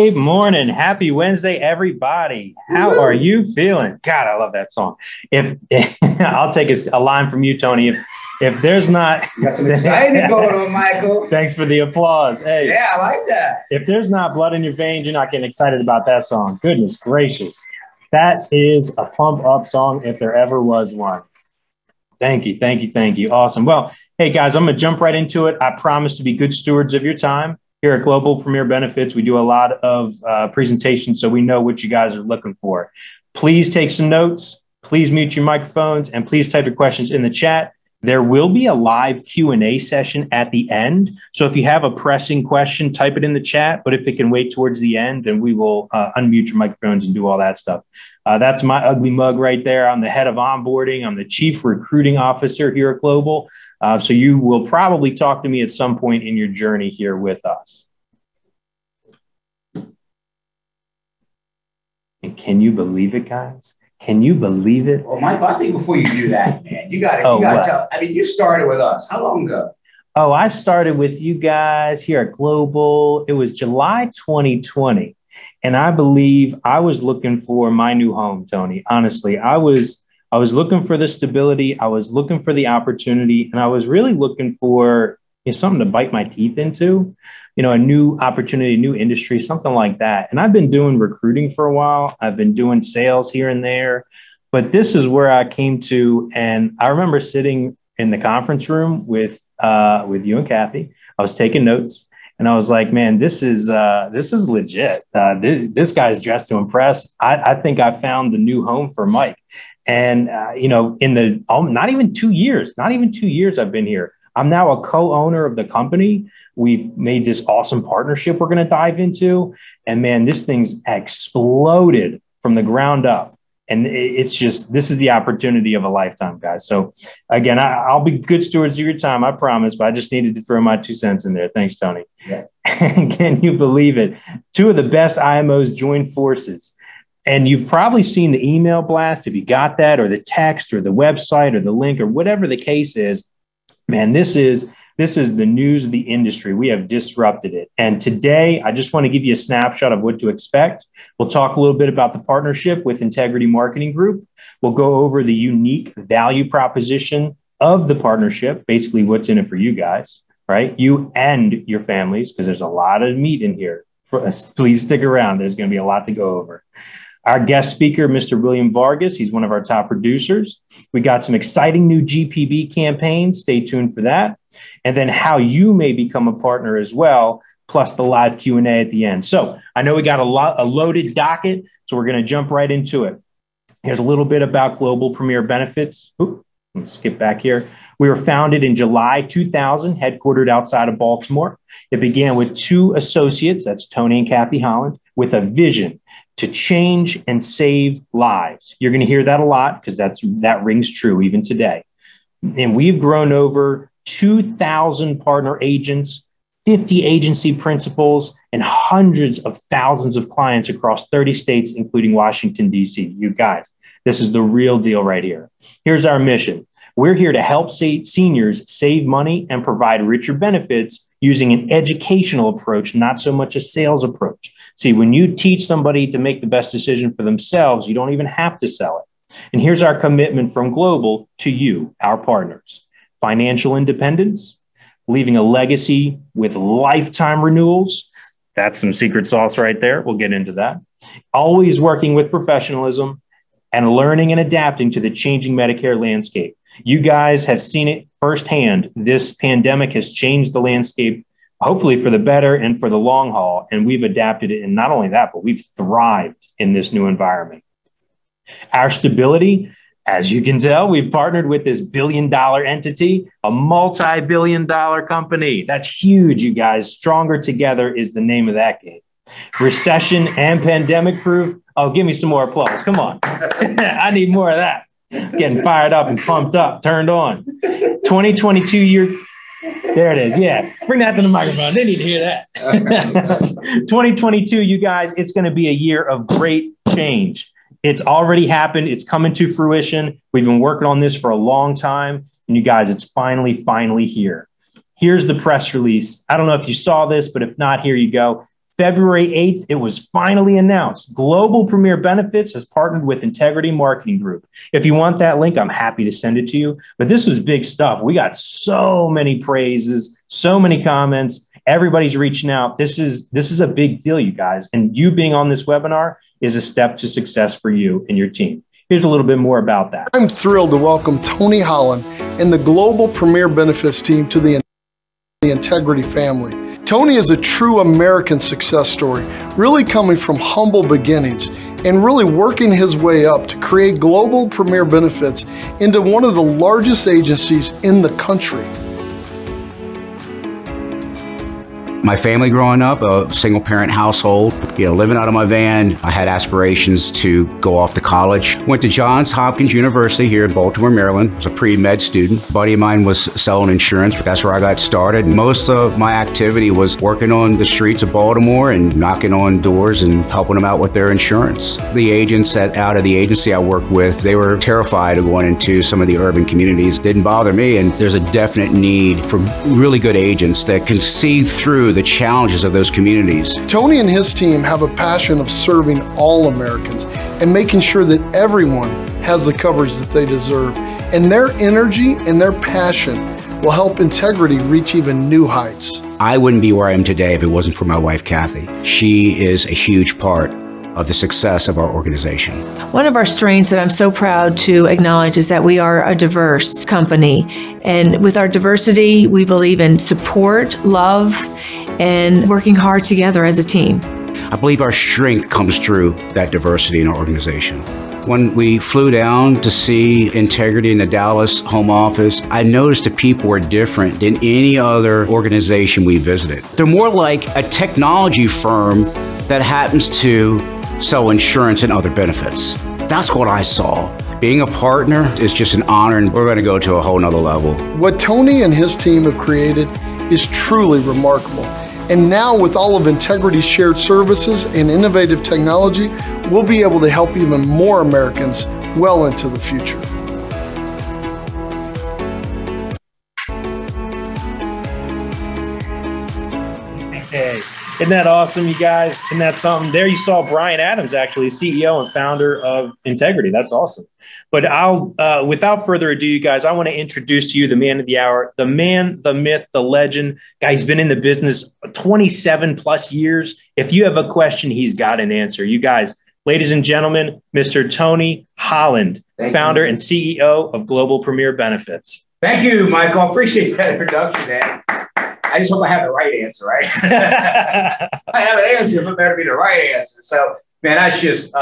Great morning. Happy Wednesday, everybody. How are you feeling? God, I love that song. If I'll take a line from you, Tony. If there's not, you got some excitement going on, Michael. Thanks for the applause. Hey, yeah, I like that. If there's not blood in your veins, you're not getting excited about that song. Goodness gracious. That is a pump up song if there ever was one. Thank you. Thank you. Thank you. Awesome. Well, hey guys, I'm going to jump right into it. I promise to be good stewards of your time. Here at Global Premier Benefits, we do a lot of presentations, so we know what you guys are looking for. Please take some notes. Please mute your microphones, and please type your questions in the chat. There will be a live Q&A session at the end. So if you have a pressing question, type it in the chat. But if it can wait towards the end, then we will unmute your microphones and do all that stuff. That's my ugly mug right there. I'm the head of onboarding. I'm the chief recruiting officer here at Global. So you will probably talk to me at some point in your journey here with us. And can you believe it, guys? Can you believe it? Well, Michael, I think before you do that, man, you got to tell. I mean, you started with us. How long ago? Oh, I started with you guys here at Global. It was July 2020. And I believe I was looking for my new home, Tony. Honestly, I was looking for the stability. I was looking for the opportunity. And I was really looking for something to bite my teeth into, a new opportunity, new industry, something like that. And I've been doing recruiting for a while. I've been doing sales here and there, but this is where I came to. And I remember sitting in the conference room with you and Kathy. I was taking notes and I was like, man, this is legit. This guy's dressed to impress. I think I found the new home for Mike. And, in the not even 2 years I've been here. I'm now a co-owner of the company. We've made this awesome partnership we're going to dive into. And man, this thing's exploded from the ground up. And it's just, this is the opportunity of a lifetime, guys. So again, I'll be good stewards of your time, I promise, but I just needed to throw my 2 cents in there. Thanks, Tony. Yeah. Can you believe it? 2 of the best IMOs joined forces. And you've probably seen the email blast, if you got that, or the text or the website or the link or whatever the case is. Man, this is the news of the industry. We have disrupted it. And today, I just want to give you a snapshot of what to expect. We'll talk a little bit about the partnership with Integrity Marketing Group. We'll go over the unique value proposition of the partnership, basically what's in it for you guys, right? You and your families, because there's a lot of meat in here. Please stick around. There's going to be a lot to go over. Our guest speaker, Mr. William Vargas, he's one of our top producers. We got some exciting new GPB campaigns. Stay tuned for that. And then how you may become a partner as well, plus the live Q&A at the end. So I know we got a loaded docket, so we're going to jump right into it. Here's a little bit about Global Premier Benefits. Let's skip back here. We were founded in July 2000, headquartered outside of Baltimore. It began with 2 associates, that's Tony and Kathy Holland, with a vision to change and save lives. You're going to hear that a lot because that rings true even today. And we've grown over 2,000 partner agents, 50 agency principals, and hundreds of thousands of clients across 30 states, including Washington, D.C. You guys, this is the real deal right here. Here's our mission. We're here to help seniors save money and provide richer benefits using an educational approach, not so much a sales approach. See, when you teach somebody to make the best decision for themselves, you don't even have to sell it. And here's our commitment from Global to you, our partners. Financial independence, leaving a legacy with lifetime renewals. That's some secret sauce right there. We'll get into that. Always working with professionalism and learning and adapting to the changing Medicare landscape. You guys have seen it firsthand. This pandemic has changed the landscape, hopefully for the better and for the long haul. And we've adapted it. And not only that, but we've thrived in this new environment. Our stability, as you can tell, we've partnered with this billion-dollar entity, a multi-billion-dollar company. That's huge, you guys. Stronger together is the name of that game. Recession and pandemic proof. Oh, give me some more applause. Come on. I need more of that. Getting fired up and pumped up, turned on. 2022 year. There it is. Yeah. Bring that to the microphone. They need to hear that. 2022, you guys, it's going to be a year of great change. It's already happened. It's coming to fruition. We've been working on this for a long time. And you guys, it's finally here. Here's the press release. I don't know if you saw this, but if not, here you go. February 8th, it was finally announced. Global Premier Benefits has partnered with Integrity Marketing Group. If you want that link, I'm happy to send it to you. But this was big stuff. We got so many praises, so many comments. Everybody's reaching out. This is a big deal, you guys. And you being on this webinar is a step to success for you and your team. Here's a little bit more about that. I'm thrilled to welcome Tony Holland and the Global Premier Benefits team to the Integrity family. Tony is a true American success story, really coming from humble beginnings and really working his way up to create Global Premier Benefits into one of the largest agencies in the country. My family growing up, a single parent household, living out of my van, I had aspirations to go off to college. Went to Johns Hopkins University here in Baltimore, Maryland. Was a pre-med student. A buddy of mine was selling insurance. That's where I got started. Most of my activity was working on the streets of Baltimore and knocking on doors and helping them out with their insurance. The agents out of the agency I worked with, they were terrified of going into some of the urban communities. Didn't bother me, and there's a definite need for really good agents that can see through the challenges of those communities. Tony and his team have a passion of serving all Americans and making sure that everyone has the coverage that they deserve. And their energy and their passion will help Integrity reach even new heights. I wouldn't be where I am today if it wasn't for my wife, Kathy. She is a huge part of the success of our organization. One of our strengths that I'm so proud to acknowledge is that we are a diverse company. And with our diversity, we believe in support, love, and working hard together as a team. I believe our strength comes through that diversity in our organization. When we flew down to see Integrity in the Dallas home office, I noticed that people were different than any other organization we visited. They're more like a technology firm that happens to sell insurance and other benefits. That's what I saw. Being a partner is just an honor, and we're going to go to a whole nother level. What Tony and his team have created is truly remarkable. And now with all of Integrity's shared services and innovative technology, we'll be able to help even more Americans well into the future. Hey, isn't that awesome, you guys? Isn't that something? There you saw Brian Adams, actually, CEO and founder of Integrity. That's awesome. But without further ado, you guys, I want to introduce to you the man of the hour, the man, the myth, the legend. Guy's been in the business 27 plus years. If you have a question, he's got an answer. You guys, ladies and gentlemen, Mr. Tony Holland, founder and CEO of Global Premier Benefits. Thank you, Michael. I appreciate that introduction, man. I just hope I have the right answer, right? I have an answer, but it better be the right answer. So, man, that's just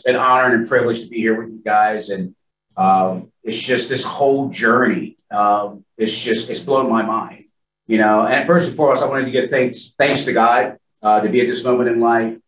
an honor and a privilege to be here with you guys. And it's just this whole journey. It's blown my mind, And first and foremost, I wanted to give thanks to God to be at this moment in life.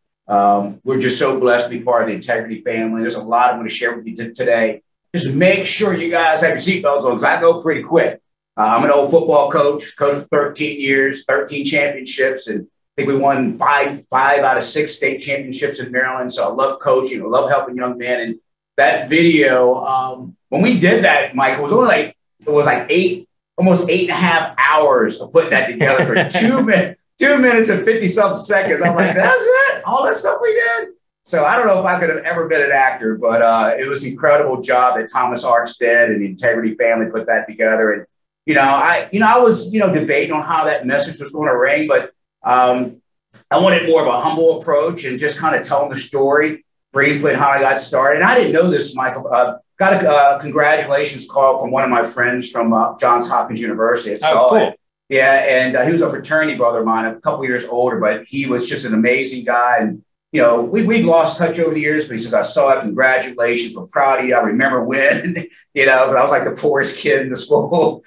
We're just so blessed to be part of the Integrity family. There's a lot I'm going to share with you today. Just make sure you guys have your seatbelts on, because I go pretty quick. I'm an old football coach for 13 years, 13 championships, and I think we won five out of 6 state championships in Maryland. So I love coaching. I love helping young men. And that video, when we did that, Mike, it was almost 8.5 hours of putting that together for 2 minutes, 2 minutes and 50-something seconds. I'm like, that's it? All that stuff we did? So I don't know if I could have ever been an actor, but it was an incredible job that Thomas Archstead and the Integrity family put that together. And I was, debating on how that message was going to ring, but I wanted more of a humble approach and just kind of telling the story briefly and how I got started. And I didn't know this, Michael. Got a congratulations call from one of my friends from Johns Hopkins University. Cool. Yeah, and he was a fraternity brother of mine, a couple years older, but he was just an amazing guy. And we've lost touch over the years, but he says, I saw it, congratulations, we're proud of you. I remember when, but I was like the poorest kid in the school,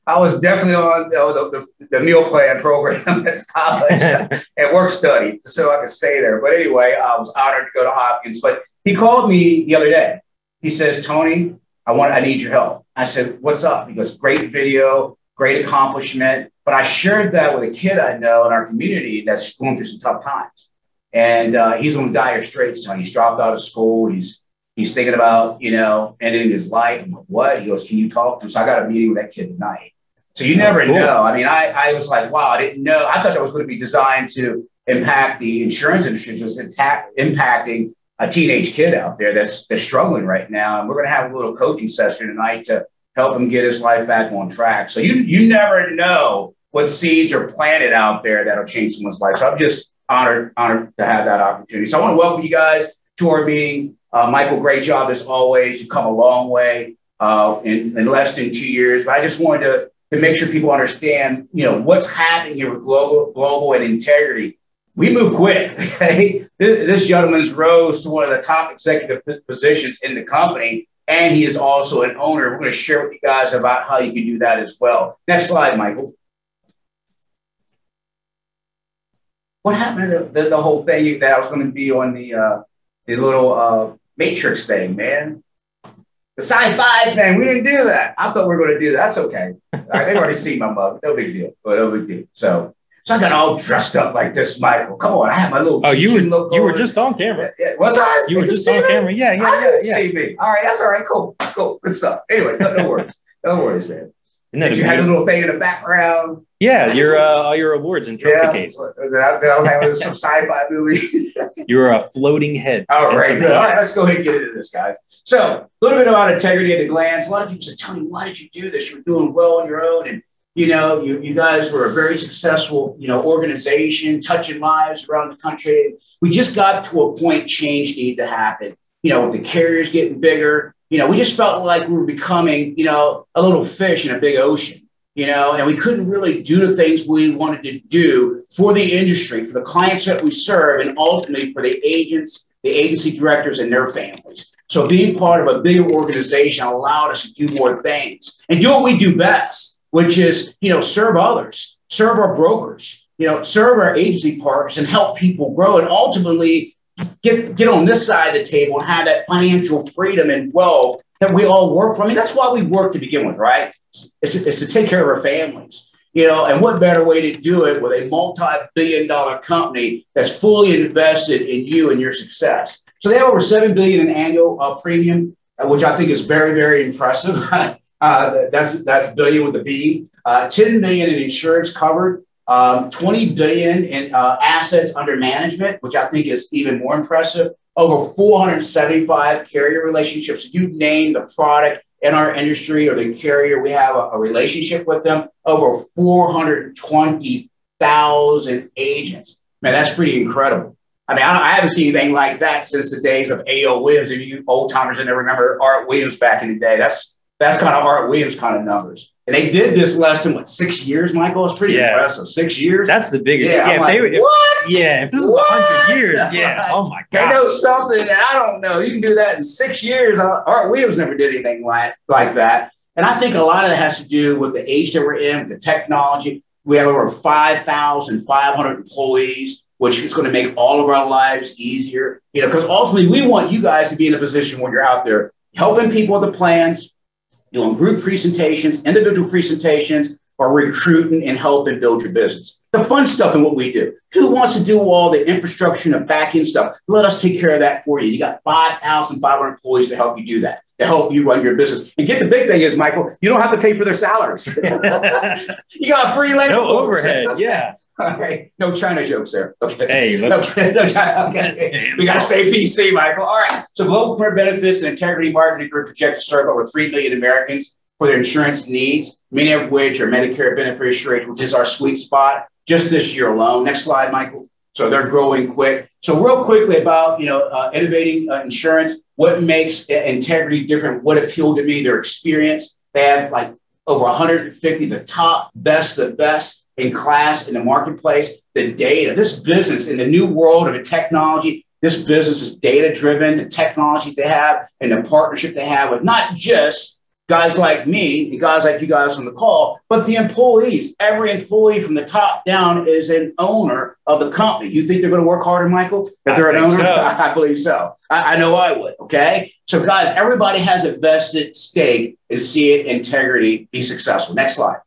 I was definitely on the meal plan program at college and work study so I could stay there. But anyway, I was honored to go to Hopkins. But he called me the other day. He says, Tony, I need your help. I said, what's up? He goes, great video, great accomplishment. But I shared that with a kid I know in our community that's going through some tough times. And he's on dire straits. Tony. He's dropped out of school. He's thinking about, ending his life. I'm like, what? He goes, can you talk to him? So I got a meeting with that kid tonight. So you never know. I mean, I was like, wow, I didn't know. I thought that was going to be designed to impact the insurance industry, just impacting a teenage kid out there that's struggling right now. And we're going to have a little coaching session tonight to help him get his life back on track. So you never know what seeds are planted out there that'll change someone's life. So I'm just honored to have that opportunity. So I want to welcome you guys to our meeting. Michael, great job as always. You've come a long way in less than 2 years. But I just wanted to make sure people understand, what's happening here with global and integrity. We move quick. Okay? This gentleman's rose to one of the top executive positions in the company, and he is also an owner. We're going to share with you guys about how you can do that as well. Next slide, Michael. What happened to the whole thing that I was going to be on the little matrix thing, man? The sci-fi thing, we didn't do that. I thought we were going to do that. That's okay. All right, they've already seen my mug. No big deal. But no big deal. So I got all dressed up like this, Michael. Come on, I had my little. Oh, you were just on camera. Was I? You were just on camera. Yeah. I didn't see me. All right, that's all right. Cool, good stuff. Anyway, no worries. No worries, man. Did you have a little thing in the background? Yeah, all your awards and trophy case. I don't have some sci-fi movie. You're a floating head. All right, good. All right, let's go ahead and get into this, guys. So a little bit about integrity at a glance. A lot of people say, Tony, why did you do this? You were doing well on your own. And, you guys were a very successful, organization, touching lives around the country. We just got to a point change needed to happen. With the carriers getting bigger, we just felt like we were becoming, a little fish in a big ocean. And we couldn't really do the things we wanted to do for the industry, for the clients that we serve, and ultimately for the agents, the agency directors, and their families. So being part of a bigger organization allowed us to do more things and do what we do best, which is, serve others, serve our brokers, serve our agency partners, and help people grow, and ultimately get on this side of the table and have that financial freedom and wealth that we all work for. I mean, that's why we work to begin with, right? It's to take care of our families, and what better way to do it with a multi-billion-dollar company that's fully invested in you and your success. So they have over $7 billion in annual premium, which I think is very, very impressive. That's billion with a B. 10 million in insurance covered. 20 billion in assets under management, which I think is even more impressive. Over 475 carrier relationships. You name the product in our industry or the carrier, we have a relationship with them. Over 420,000 agents. Man, that's pretty incredible. I mean, I haven't seen anything like that since the days of A.O. Williams. If you old timers that remember Art Williams back in the day, that's kind of Art Williams kind of numbers. And they did this less than 6 years, Michael? It's pretty impressive. 6 years? That's the biggest. Yeah, if this is 100 years, oh my God. They know something that I don't know. You can do that in 6 years. Art Williams never did anything like that. And I think a lot of that has to do with the age that we're in, with the technology. We have over 5,500 employees, which is going to make all of our lives easier. Because ultimately we want you guys to be in a position where you're out there helping people with the plans, doing group presentations, individual presentations, or recruiting and helping build your business. The fun stuff in what we do. Who wants to do all the infrastructure and the back end stuff? Let us take care of that for you. You got 5,500 employees to help you do that, to help you run your business. And get the big thing is, Michael, you don't have to pay for their salaries. You got free labor. No overhead. Yeah. All right. No China jokes there. Okay. Hey, no China. Okay. We got to stay PC, Michael. All right. So Global Premier Benefits and Integrity Marketing Group project to serve over 3 million Americans for their insurance needs, many of which are Medicare beneficiaries, which is our sweet spot just this year alone. Next slide, Michael. So they're growing quick. So real quickly about, innovating insurance, what makes Integrity different, what appealed to me, their experience. They have like over 150, the top, the best in class in the marketplace. The data, this business in the new world of the technology, this business is data-driven, the technology they have and the partnership they have with not just guys like me and guys like you guys on the call, but the employees. Every employee from the top down is an owner of the company. You think they're going to work harder, Michael, if they're an owner? So. I believe so. I know I would. Okay. So guys, everybody has a vested stake in seeing Integrity be successful. Next slide.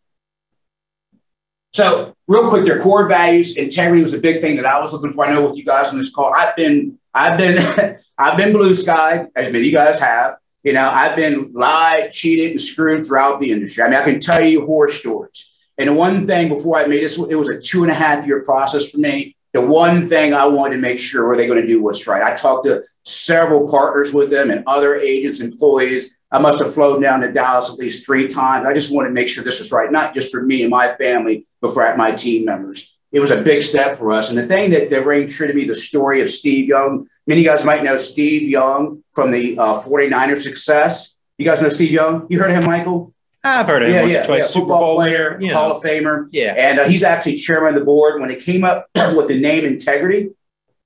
So real quick, their core values. Integrity was a big thing that I was looking for. I know with you guys on this call, I've been blue sky, as many of you guys have. You know, I've been lied, cheated, and screwed throughout the industry. I mean, I can tell you horror stories. And the one thing before I made this, it was a 2.5-year process for me. The one thing I wanted to make sure were they going to do what's right. I talked to several partners with them and other agents, employees. I must have flown down to Dallas at least 3 times. I just wanted to make sure this was right, not just for me and my family, but for my team members. It was a big step for us. And the thing that rang true to me, the story of Steve Young. Many of you guys might know Steve Young from the 49ers success. You guys know Steve Young? You heard of him, Michael? I've heard of him. Twice Super Football Bowl player, winner, Hall of Famer. Yeah. And he's actually chairman of the board. When it came up with the name integrity,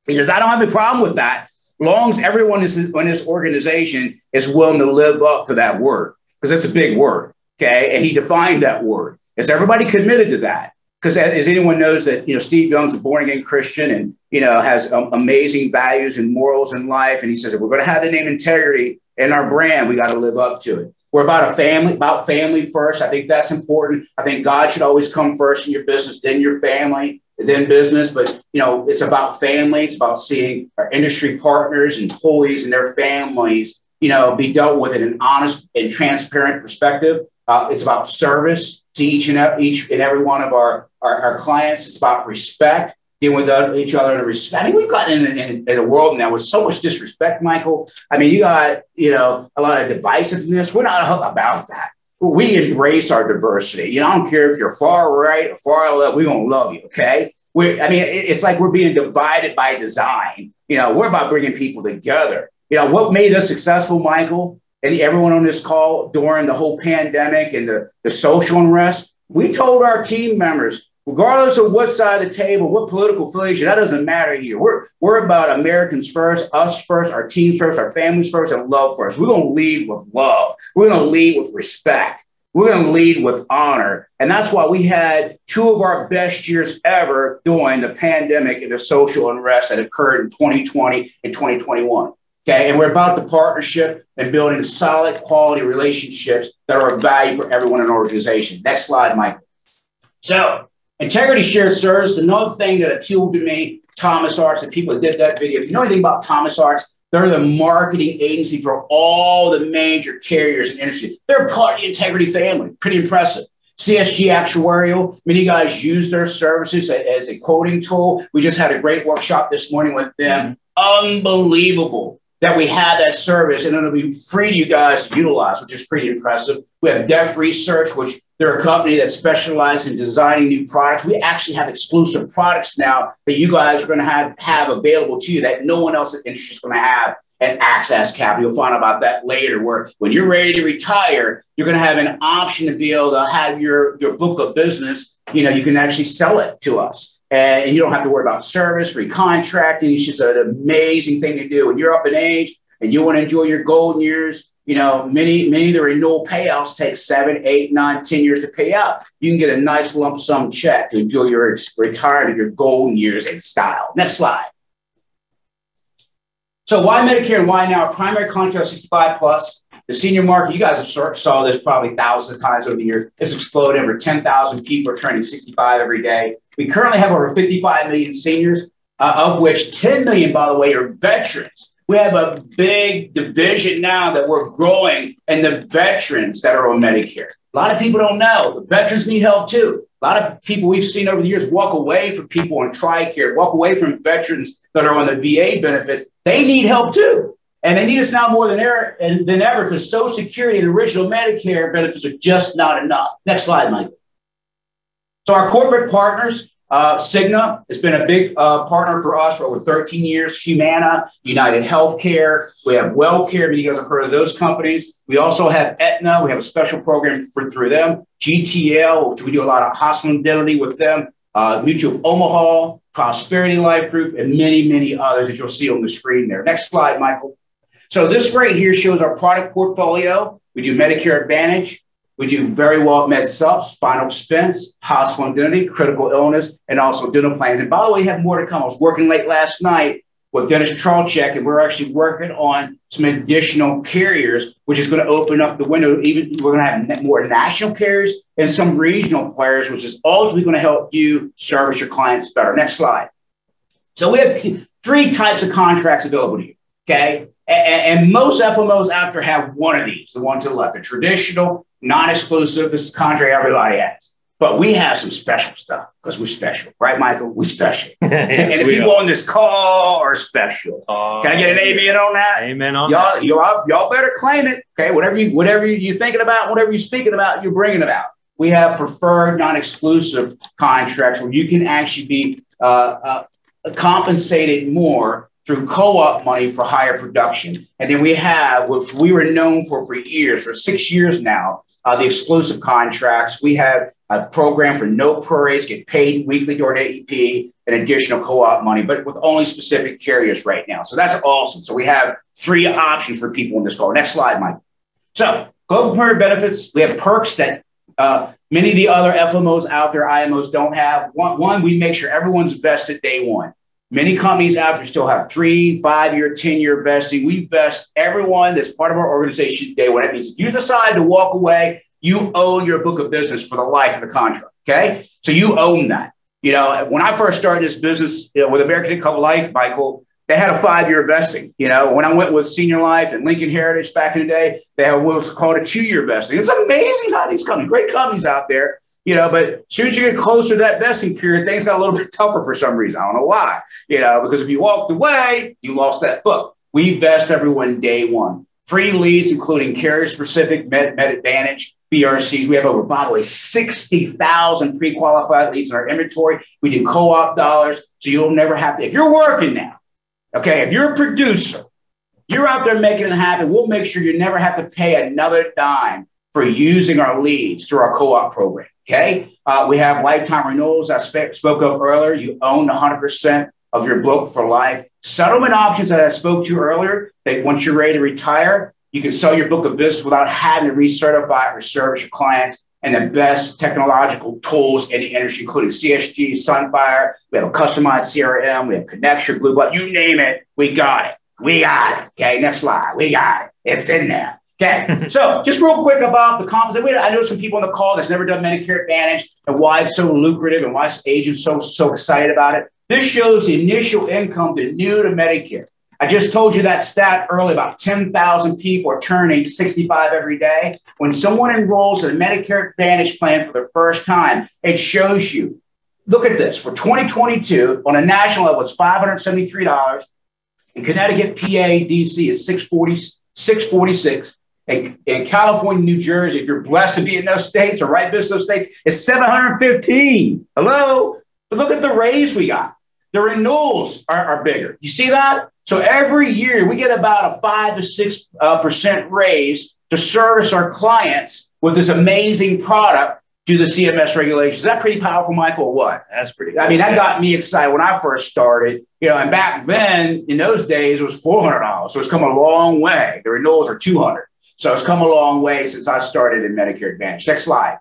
he says, I don't have a problem with that, as long as everyone in this organization is willing to live up to that word, because it's a big word, okay? And he defined that word. Is everybody committed to that? Because as anyone knows that, you know, Steve Young's a born-again Christian and, you know, has amazing values and morals in life. And he says, if we're going to have the name integrity in our brand, we got to live up to it. We're about family first. I think that's important. I think God should always come first in your business, then your family, then business. But, you know, it's about family. It's about seeing our industry partners, employees, and their families, you know, be dealt with in an honest and transparent perspective. It's about service to each and every one of our clients. It's about respect, dealing with each other in respect. I mean, we've gotten in a world now with so much disrespect, Michael. I mean, you got, you know, a lot of divisiveness. We're not about that. We embrace our diversity. You know, I don't care if you're far right or far left, we're going to love you, okay? It's like we're being divided by design. You know, we're about bringing people together. You know, what made us successful, Michael, and everyone on this call during the whole pandemic and the social unrest, we told our team members, regardless of what side of the table, what political affiliation, that doesn't matter here. We're about Americans first, us first, our teams first, our families first, and love first. We're going to lead with love. We're going to lead with respect. We're going to lead with honor. And that's why we had 2 of our best years ever during the pandemic and the social unrest that occurred in 2020 and 2021. Okay, and we're about the partnership and building solid quality relationships that are of value for everyone in an organization. Next slide, Michael. So, integrity shared service, another thing that appealed to me, Thomas Arts, the people that did that video. If you know anything about Thomas Arts, they're the marketing agency for all the major carriers in the industry. They're part of the integrity family. Pretty impressive. CSG Actuarial, many guys use their services as a quoting tool. We just had a great workshop this morning with them. Unbelievable that we have that service, and it'll be free to you guys to utilize, which is pretty impressive. We have Def Research, which they're a company that specializes in designing new products. We actually have exclusive products now that you guys are going to have available to you that no one else in the industry is going to have, and Access Capital. You'll find out about that later, where when you're ready to retire, you're going to have an option to be able to have your book of business. You know, you can actually sell it to us. And you don't have to worry about service, recontracting. It's just an amazing thing to do. When you're up in age and you want to enjoy your golden years, you know, many of the renewal payouts take 7, 8, 9, 10 years to pay out. You can get a nice lump sum check to enjoy your retirement, your golden years in style. Next slide. So why Medicare and why now? Primary contract 65 plus. The senior market, you guys have saw this probably thousands of times over the years. It's exploded. Over 10,000 people are turning 65 every day. We currently have over 55 million seniors, of which 10 million, by the way, are veterans. We have a big division now that we're growing in the veterans that are on Medicare. A lot of people don't know. The veterans need help too. A lot of people we've seen over the years walk away from people on TRICARE, walk away from veterans that are on the VA benefits. They need help too. And they need us now more than ever because Social Security and original Medicare benefits are just not enough. Next slide, Mike. So our corporate partners, Cigna has been a big partner for us for over 13 years. Humana, United Healthcare, we have WellCare. Many of you guys have heard of those companies. We also have Aetna. We have a special program through them. GTL, which we do a lot of hospital indemnity with them. Mutual of Omaha, Prosperity Life Group, and many, many others that you'll see on the screen there. Next slide, Michael. So this right here shows our product portfolio. We do Medicare Advantage. We do very well med subs, final expense, hospital indemnity, critical illness, and also dental plans. And by the way, we have more to come. I was working late last night with Dennis Charlchek, and we're actually working on some additional carriers, which is going to open up the window. Even we're going to have more national carriers and some regional players, which is ultimately going to help you service your clients better. Next slide. So we have 3 types of contracts available to you, okay? And most FMOs out there have one of these, the one to the left, the traditional, non-exclusive. This is the contrary everybody has. But we have some special stuff because we're special. Right, Michael? We're special. Yes, and the people on this call are special. Can I get an amen on that? Amen on y'all, that. Y'all better claim it. Okay, whatever you're thinking about, whatever you're speaking about, you're bringing about. We have preferred non-exclusive contracts where you can actually be compensated more through co-op money for higher production. And then we have, which we were known for years, for 6 years now, the exclusive contracts. We have a program for no prorates, get paid weekly during AEP, and additional co-op money, but with only specific carriers right now. So that's awesome. So we have 3 options for people in this call. Next slide, Mike. So global premier benefits, we have perks that many of the other FMOs out there, IMOs don't have. One, we make sure everyone's vested day one. Many companies out there still have 3, 5-year, 10-year vesting. We vest everyone that's part of our organization day one. That means if you decide to walk away, you own your book of business for the life of the contract, okay? So you own that. You know, when I first started this business with American Income Life, Michael, they had a 5-year vesting. You know, when I went with Senior Life and Lincoln Heritage back in the day, they had what was called a 2-year vesting. It's amazing how these companies, great companies out there, you know, but as soon as you get closer to that vesting period, things got a little bit tougher for some reason. I don't know why, you know, because if you walked away, you lost that book. We vest everyone day one. Free leads, including carrier-specific Med Advantage, BRCs. We have over, by the way, 60,000 pre-qualified leads in our inventory. We do co-op dollars, so you'll never have to, if you're working now, okay, if you're a producer, you're out there making it happen, we'll make sure you never have to pay another dime for using our leads through our co-op program, okay? We have lifetime renewals I spoke of earlier. You own 100% of your book for life. Settlement options that I spoke to earlier, that once you're ready to retire, you can sell your book of business without having to recertify or service your clients, and the best technological tools in the industry, including CSG, Sunfire. We have a customized CRM. We have Connection, Blue Button, you name it. We got it. We got it. Okay, next slide. We got it. It's in there. Okay, so just real quick about the compensation. I know some people on the call that's never done Medicare Advantage and why it's so lucrative and why agents so excited about it. This shows the initial income to new to Medicare. I just told you that stat earlier, about 10,000 people are turning 65 every day. When someone enrolls in a Medicare Advantage plan for the first time, it shows you, look at this, for 2022, on a national level, it's $573. In Connecticut, PA, DC is $646. In California, New Jersey, if you're blessed to be in those states or right business those states, it's $715. Hello? But look at the raise we got. The renewals are bigger. You see that? So every year we get about a 5 to 6% raise to service our clients with this amazing product due to the CMS regulations. Is that pretty powerful, Michael, or what? That's pretty cool. I mean, that got me excited when I first started, you know, and back then in those days it was $400. So it's come a long way. The renewals are $200. So it's come a long way since I started in Medicare Advantage. Next slide.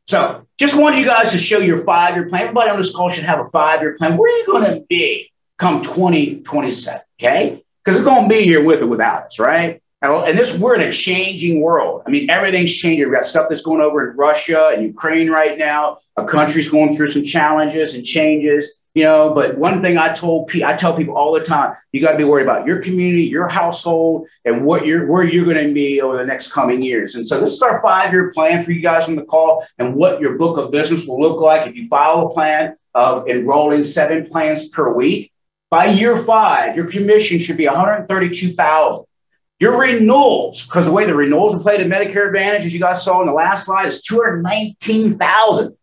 So just wanted you guys to show your 5-year plan. Everybody on this call should have a 5-year plan. Where are you going to be come 2027, okay? Because it's going to be here with or without us, right? And we're in a changing world. I mean, everything's changing. We've got stuff that's going over in Russia and Ukraine right now. A country's going through some challenges and changes, you know, but one thing I tell people all the time, you got to be worried about your community, your household, and where you're going to be over the next coming years. And so this is our 5-year plan for you guys on the call and what your book of business will look like if you follow a plan of enrolling 7 plans per week. By year 5, your commission should be $132,000. Your renewals, because the way the renewals are played in Medicare Advantage, as you guys saw in the last slide, is $219,000.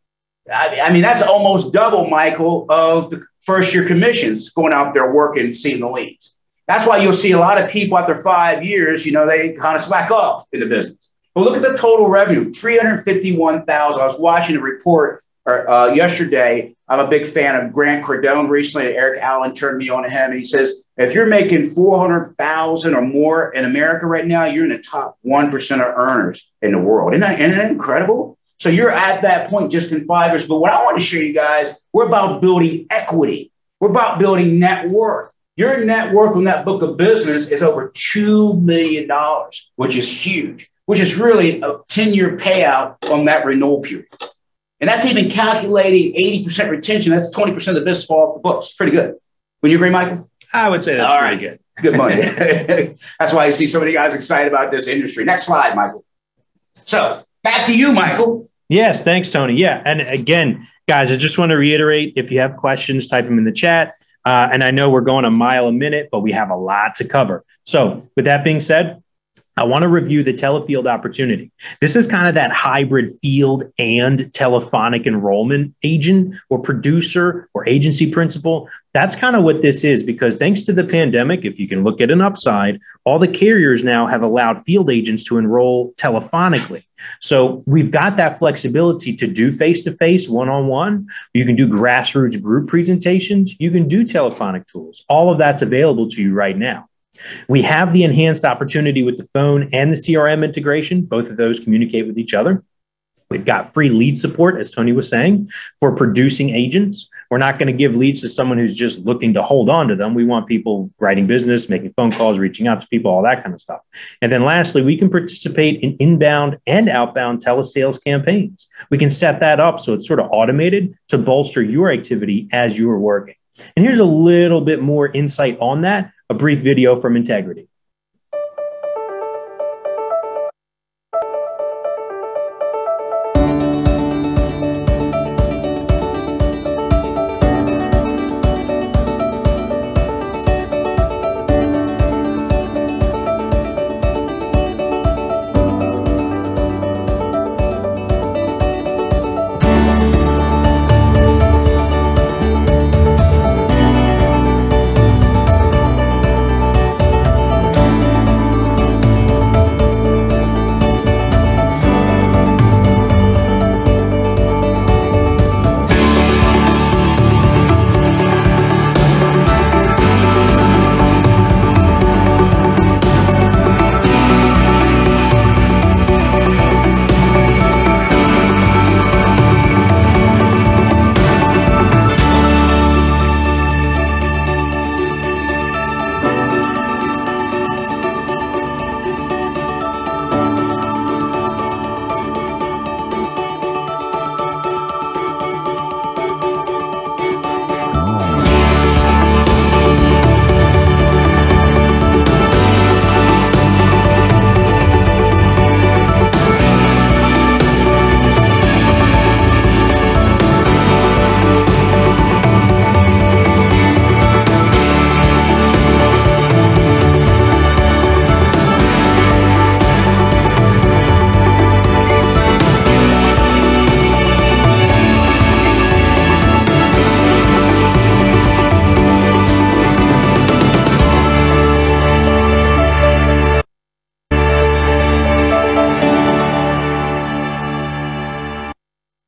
I mean, that's almost double, Michael, of the first-year commissions going out there working, seeing the leads. That's why you'll see a lot of people after 5 years, you know, they kind of slack off in the business. But look at the total revenue, $351,000. I was watching a report yesterday. I'm a big fan of Grant Cardone recently. Eric Allen turned me on to him, and he says, if you're making $400,000 or more in America right now, you're in the top 1% of earners in the world. Isn't that incredible? So you're at that point just in 5 years. But what I want to show you guys, we're about building equity. We're about building net worth. Your net worth on that book of business is over $2 million, which is huge, which is really a 10-year payout on that renewal period. And that's even calculating 80% retention. That's 20% of the business fall off the books. Pretty good. Would you agree, Michael? I would say that's pretty good. Good money. That's why you see so many guys excited about this industry. Next slide, Michael. So back to you, Michael. Yes, thanks, Tony. Yeah, and again, guys, I just want to reiterate, if you have questions, type them in the chat. And I know we're going a mile a minute, but we have a lot to cover. So with that being said, I want to review the telefield opportunity. This is kind of that hybrid field and telephonic enrollment agent or producer or agency principal. That's kind of what this is, because thanks to the pandemic, if you can look at an upside, all the carriers now have allowed field agents to enroll telephonically. So we've got that flexibility to do face-to-face, one-on-one. You can do grassroots group presentations. You can do telephonic tools. All of that's available to you right now. We have the enhanced opportunity with the phone and the CRM integration. Both of those communicate with each other. We've got free lead support, as Tony was saying, for producing agents. We're not going to give leads to someone who's just looking to hold on to them. We want people writing business, making phone calls, reaching out to people, all that kind of stuff. And then lastly, we can participate in inbound and outbound telesales campaigns. We can set that up so it's sort of automated to bolster your activity as you are working. And here's a little bit more insight on that, a brief video from Integrity.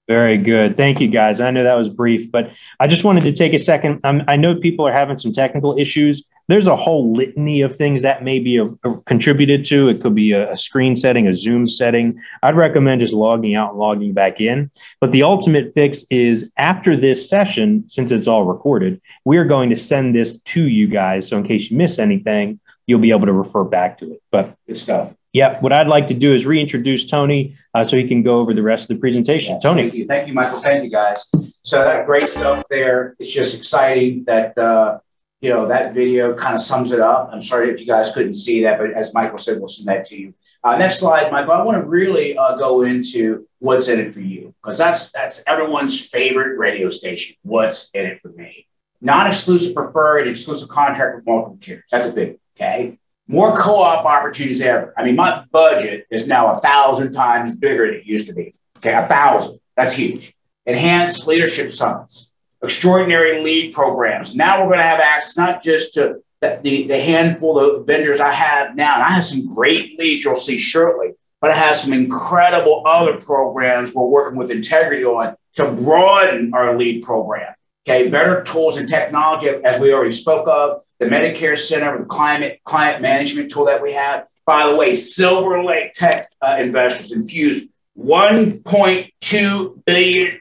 Very good. Thank you, guys. I know that was brief, but I just wanted to take a second. I know people are having some technical issues. There's a whole litany of things that may be contributed to. It could be a screen setting, a Zoom setting. I'd recommend just logging out and logging back in. But the ultimate fix is after this session, since it's all recorded, we're going to send this to you guys. So in case you miss anything, you'll be able to refer back to it. But Good stuff. yeah, what I'd like to do is reintroduce Tony so he can go over the rest of the presentation. Yes, Tony. Thank you, Michael. Thank you, guys. So that great stuff there. It's just exciting that, that video kind of sums it up. I'm sorry if you guys couldn't see that, but as Michael said, we'll send that to you. Next slide, Michael. I want to really go into what's in it for you, because that's everyone's favorite radio station. What's in it for me? Non-exclusive preferred, exclusive contract with multiple carriers. That's a big one, okay? More co-op opportunities ever. I mean, my budget is now 1,000 times bigger than it used to be. Okay, 1,000. That's huge. Enhanced leadership summits, extraordinary lead programs. Now we're going to have access not just to the handful of vendors I have now. And I have some great leads you'll see shortly, but I have some incredible other programs we're working with Integrity on to broaden our lead program. Okay, better tools and technology, as we already spoke of. The Medicare Center, the client management tool that we have. By the way, Silver Lake Tech investors infused $1.2 billion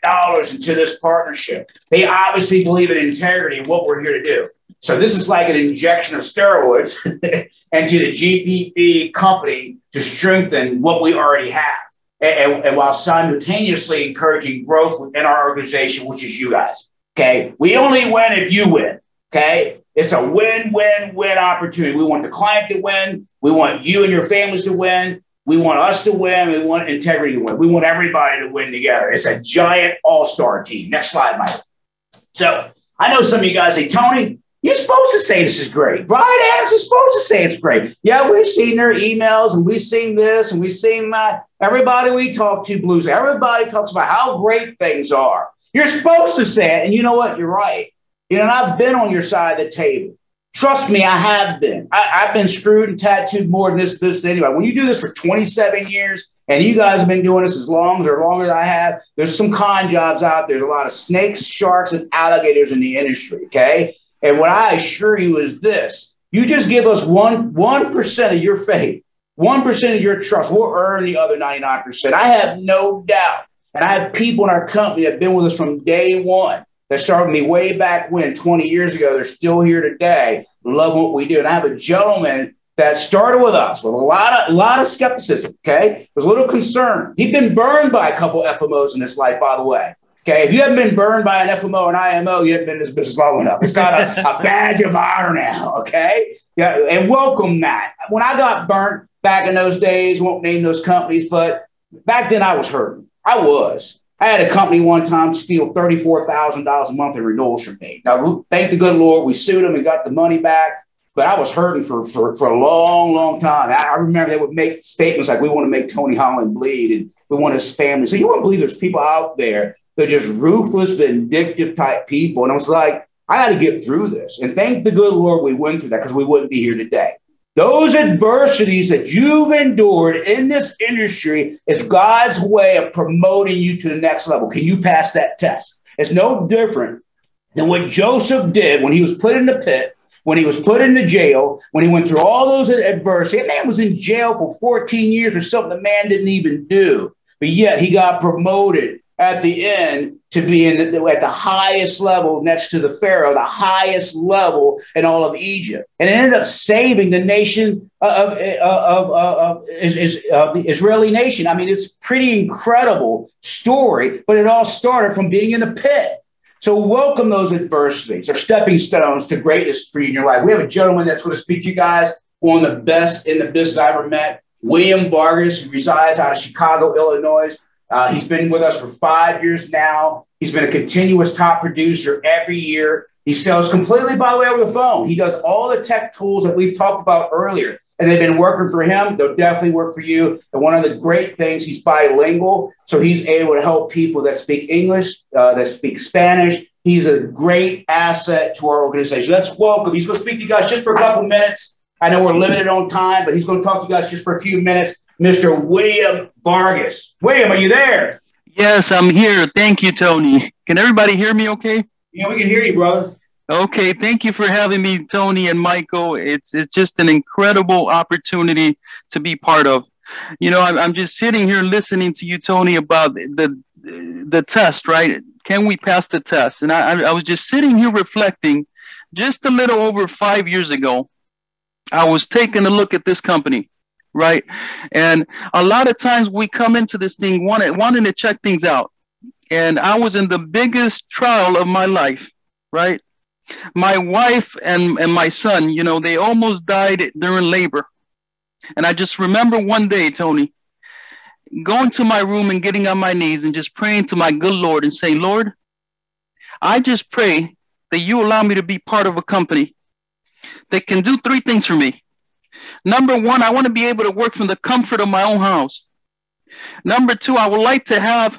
into this partnership. They obviously believe in integrity and what we're here to do. So this is like an injection of steroids into the GPP company to strengthen what we already have. And while simultaneously encouraging growth within our organization, which is you guys. Okay, we only win if you win. Okay, It's a win-win-win opportunity. We want the client to win. We want you and your families to win. We want us to win. We want integrity to win. We want everybody to win together. It's a giant all-star team. Next slide, Mike. So I know some of you guys say, Tony, you're supposed to say this is great. Brian Adams is supposed to say it's great. Yeah, we've seen their emails and we've seen this and we've seen that. Everybody we talk to, Blues, everybody talks about how great things are. You're supposed to say it. And you know what? You're right. You know, and I've been on your side of the table. Trust me, I have been. I've been screwed and tattooed more than this business anyway. When you do this for 27 years, and you guys have been doing this as long as I have, there's some con jobs out there. There's a lot of snakes, sharks, and alligators in the industry, okay? And what I assure you is this. You just give us 1% of your faith, 1% of your trust. We'll earn the other 99%. I have no doubt. And I have people in our company that have been with us from day one. That started me way back when, 20 years ago. They're still here today. Love what we do. And I have a gentleman that started with us with a lot of skepticism, okay? Was a little concerned. He'd been burned by a couple FMOs in his life, by the way. Okay, if you haven't been burned by an FMO or an IMO, you haven't been in this business long enough. It's got a badge of honor now, okay? Yeah, and welcome that. When I got burnt back in those days, won't name those companies, but back then I was hurting. I had a company one time steal $34,000 a month in renewals from me. Now, thank the good Lord, we sued them and got the money back, but I was hurting for a long, long time. I remember they would make statements like, we want to make Tony Holland bleed and we want his family. So you wouldn't believe there's people out there that are just ruthless, vindictive type people. And I was like, I got to get through this. And thank the good Lord we went through that because we wouldn't be here today. Those adversities that you've endured in this industry is God's way of promoting you to the next level. Can you pass that test? It's no different than what Joseph did when he was put in the pit, when he was put into jail, when he went through all those adversities. That man was in jail for 14 years for something the man didn't even do. But yet he got promoted at the end to be at the highest level next to the Pharaoh, the highest level in all of Egypt. And it ended up saving the nation of the Israeli nation. I mean, it's a pretty incredible story, but it all started from being in the pit. So welcome those adversities. They're stepping stones to greatness for you in your life. We have a gentleman that's going to speak to you guys, one of the best in the business I ever met, William Vargas, who resides out of Chicago, Illinois. He's been with us for 5 years now. He's been a continuous top producer every year. He sells completely by the way over the phone. He does all the tech tools that we've talked about earlier, and they've been working for him. They'll definitely work for you. And one of the great things, he's bilingual, so he's able to help people that speak English, that speak Spanish. He's a great asset to our organization. Let's welcome. He's going to speak to you guys just for a couple minutes. I know we're limited on time, but he's going to talk to you guys just for a few minutes. Mr. William Vargas. William, are you there? Yes, I'm here. Thank you, Tony. Can everybody hear me okay? Yeah, we can hear you, brother. Okay, thank you for having me, Tony and Michael. It's just an incredible opportunity to be part of. You know, I'm just sitting here listening to you, Tony, about the test, right? Can we pass the test? And I was just sitting here reflecting. Just a little over 5 years ago, I was taking a look at this company. Right. And a lot of times we come into this thing wanting to check things out. And I was in the biggest trial of my life. Right. My wife and my son, you know, they almost died during labor. And I just remember one day, Tony, going to my room and getting on my knees and just praying to my good Lord and saying, Lord, I just pray that you allow me to be part of a company that can do three things for me. Number one, I want to be able to work from the comfort of my own house. Number two, I would like to have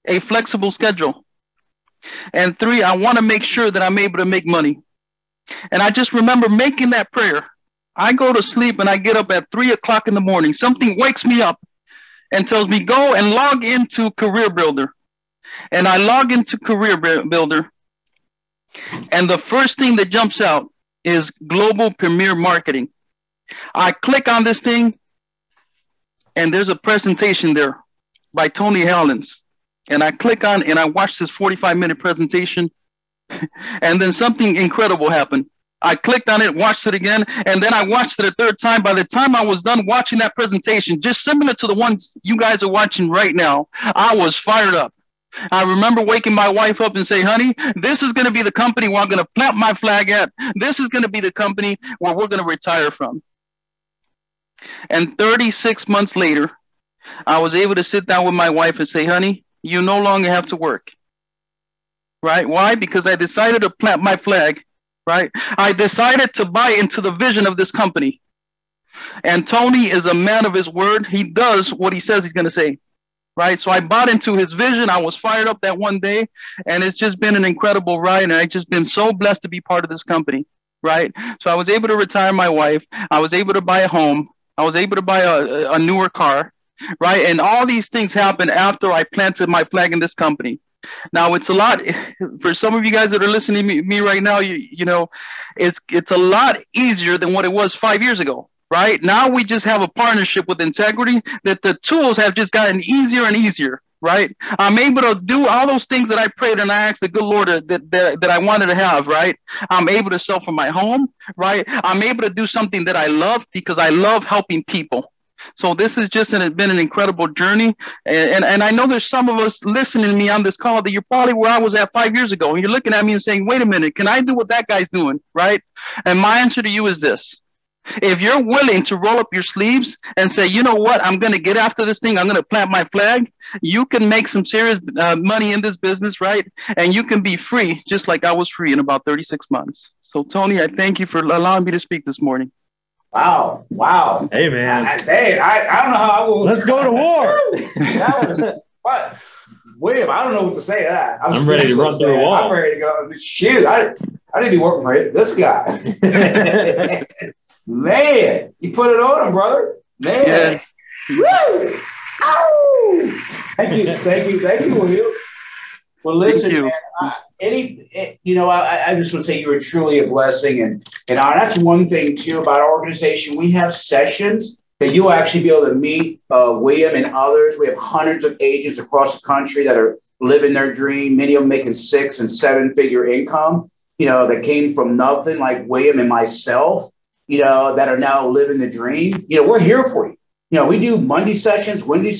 a flexible schedule. And three, I want to make sure that I'm able to make money. And I just remember making that prayer. I go to sleep and I get up at 3 o'clock in the morning. Something wakes me up and tells me, go and log into Career Builder. And I log into Career Builder. And the first thing that jumps out is Global Premier Marketing. I click on this thing, and there's a presentation there by Tony Hollins. And I click on and I watch this 45-minute presentation, and then something incredible happened. I clicked on it, watched it again, and then I watched it a third time. By the time I was done watching that presentation, just similar to the ones you guys are watching right now, I was fired up. I remember waking my wife up and say, honey, this is going to be the company where I'm going to plant my flag at. This is going to be the company where we're going to retire from. And 36 months later, I was able to sit down with my wife and say, honey, you no longer have to work. Right? Why? Because I decided to plant my flag. Right? I decided to buy into the vision of this company. And Tony is a man of his word. He does what he says he's going to say. Right. So I bought into his vision. I was fired up that one day, and it's just been an incredible ride. And I've just been so blessed to be part of this company. Right. So I was able to retire my wife. I was able to buy a home. I was able to buy a newer car. Right. And all these things happened after I planted my flag in this company. Now, it's a lot for some of you guys that are listening to me right now. You know, it's a lot easier than what it was 5 years ago. Right now, we just have a partnership with Integrity that the tools have just gotten easier and easier. Right. I'm able to do all those things that I prayed and I asked the good Lord that I wanted to have. Right. I'm able to sell from my home. Right. I'm able to do something that I love because I love helping people. So this has just been an incredible journey. And I know there's some of us listening to me on this call that you're probably where I was at 5 years ago. And you're looking at me and saying, wait a minute, can I do what that guy's doing? Right. And my answer to you is this. If you're willing to roll up your sleeves and say, you know what, I'm going to get after this thing, I'm going to plant my flag, you can make some serious money in this business, right? And you can be free, just like I was free in about 36 months. So, Tony, I thank you for allowing me to speak this morning. Wow. Wow. Hey, man. I don't know how I will. Let's go to war. That was what? William, I don't know what to say to that. I'm ready to run through a wall. I'm ready to go. Shoot, I didn't be working for this guy. Man, you put it on him, brother. Man. Yes. Woo! Ow! Thank you, William. Well, listen, man, I just want to say you were truly a blessing. And that's one thing, too, about our organization. We have sessions that you'll actually be able to meet William and others. We have hundreds of agents across the country that are living their dream, many of them making 6- and 7-figure income, that came from nothing, like William and myself, that are now living the dream. We're here for you. We do Monday sessions, Wednesday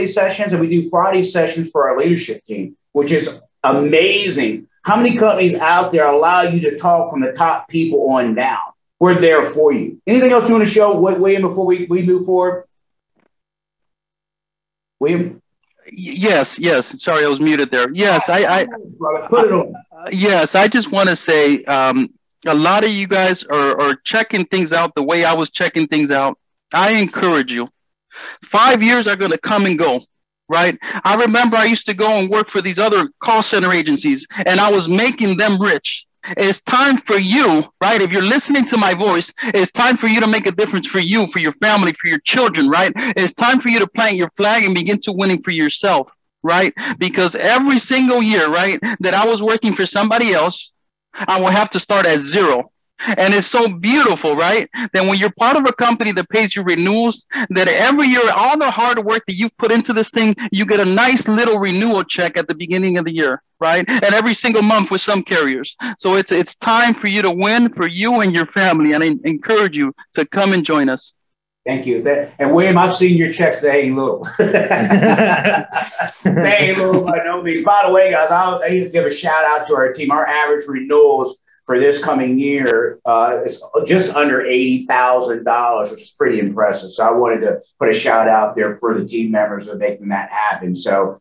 sessions, and we do Friday sessions for our leadership team, which is amazing. How many companies out there allow you to talk from the top people on down? We're there for you. Anything else you want to show, William, before we move forward? William? Yes. Sorry, I was muted there. Yes, brother, put it on. Yes, I just want to say a lot of you guys are checking things out the way I was checking things out. I encourage you. 5 years are going to come and go. Right. I remember I used to go and work for these other call center agencies and I was making them rich. It's time for you, right? If you're listening to my voice, it's time for you to make a difference for you, for your family, for your children, right? It's time for you to plant your flag and begin to winning for yourself, right? Because every single year, right, that I was working for somebody else, I will have to start at zero. And it's so beautiful, right? That when you're part of a company that pays you renewals, that every year, all the hard work that you've put into this thing, you get a nice little renewal check at the beginning of the year, right? And every single month with some carriers. So it's time for you to win for you and your family. And I encourage you to come and join us. Thank you. And William, I've seen your checks. They ain't little. They ain't little by no means. By the way, guys, I need to give a shout out to our team. Our average renewals for this coming year is just under $80,000, which is pretty impressive. So I wanted to put a shout out there for the team members that are making that happen. So,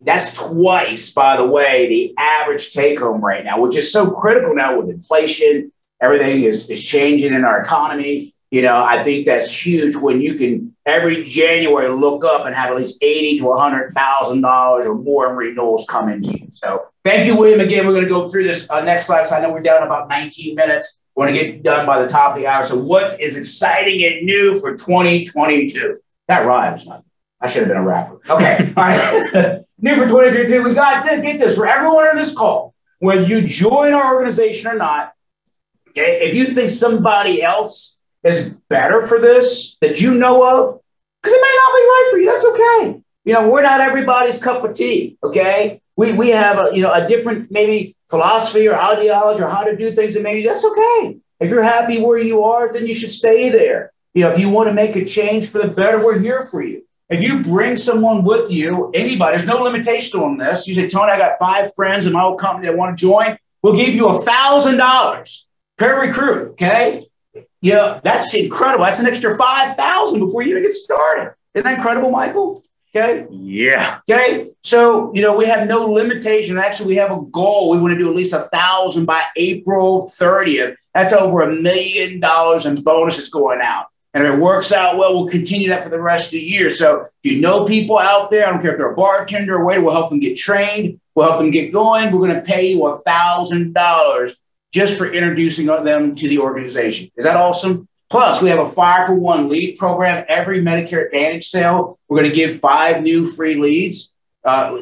that's twice, by the way, the average take home right now, which is so critical now with inflation. Everything is changing in our economy. I think that's huge when you can every January look up and have at least $80,000 to $100,000 or more in renewals come into you. So thank you, William. Again, we're going to go through this next slide. So I know we're down about 19 minutes. We want to get done by the top of the hour. So what is exciting and new for 2022? That rhymes. I should have been a rapper. Okay. All right. New for 2022. We got to get this for everyone on this call, whether you join our organization or not. Okay. If you think somebody else is better for this that you know of, because it might not be right for you. That's okay. We're not everybody's cup of tea. Okay. We have a different maybe philosophy or ideology or how to do things, and maybe that's okay. If you're happy where you are, then you should stay there. If you want to make a change for the better, we're here for you. if you bring someone with you, anybody, there's no limitation on this. You say, Tony, I got 5 friends in my old company that want to join. We'll give you $1,000 per recruit. Okay. You know, that's incredible. That's an extra $5,000 before you even get started. Isn't that incredible, Michael? Okay. Yeah. Okay. So, you know, we have no limitation. Actually, we have a goal. We want to do at least 1,000 by April 30th. That's over $1 million in bonuses going out. And if it works out well, we'll continue that for the rest of the year. So if you know people out there, I don't care if they're a bartender or waiter, we'll help them get trained. We'll help them get going. We're going to pay you $1,000 just for introducing them to the organization. Is that awesome? Plus, we have a 5-for-1 lead program. Every Medicare Advantage sale, we're going to give 5 new free leads.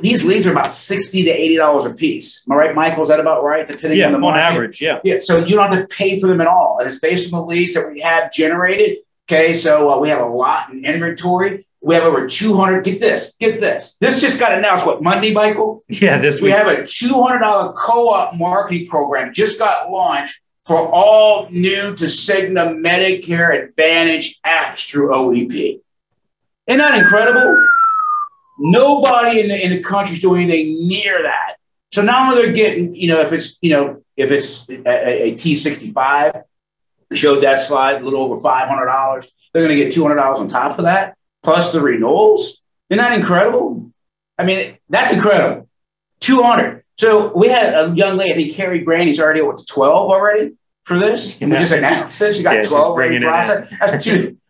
These leads are about $60 to $80 a piece. Am I right, Michael? Is that about right? Depending on the market? On average, yeah. Yeah. So you don't have to pay for them at all. And it's based on the leads that we have generated. Okay. So we have a lot in inventory. We have over 200. Get this. This just got announced, what, Monday, Michael? Yeah, this week. We have a $200 co-op marketing program just got launched for all new to Cigna Medicare Advantage apps through OEP. Isn't that incredible? Nobody in the country is doing anything near that. So now they're getting, if it's a T65, I showed that slide, a little over $500. They're going to get $200 on top of that, plus the renewals. Isn't that incredible? I mean, that's incredible. 200. So we had a young lady, I think Carrie Brandy's already over to 12 already for this. And we just announced it. She got 12 already processed.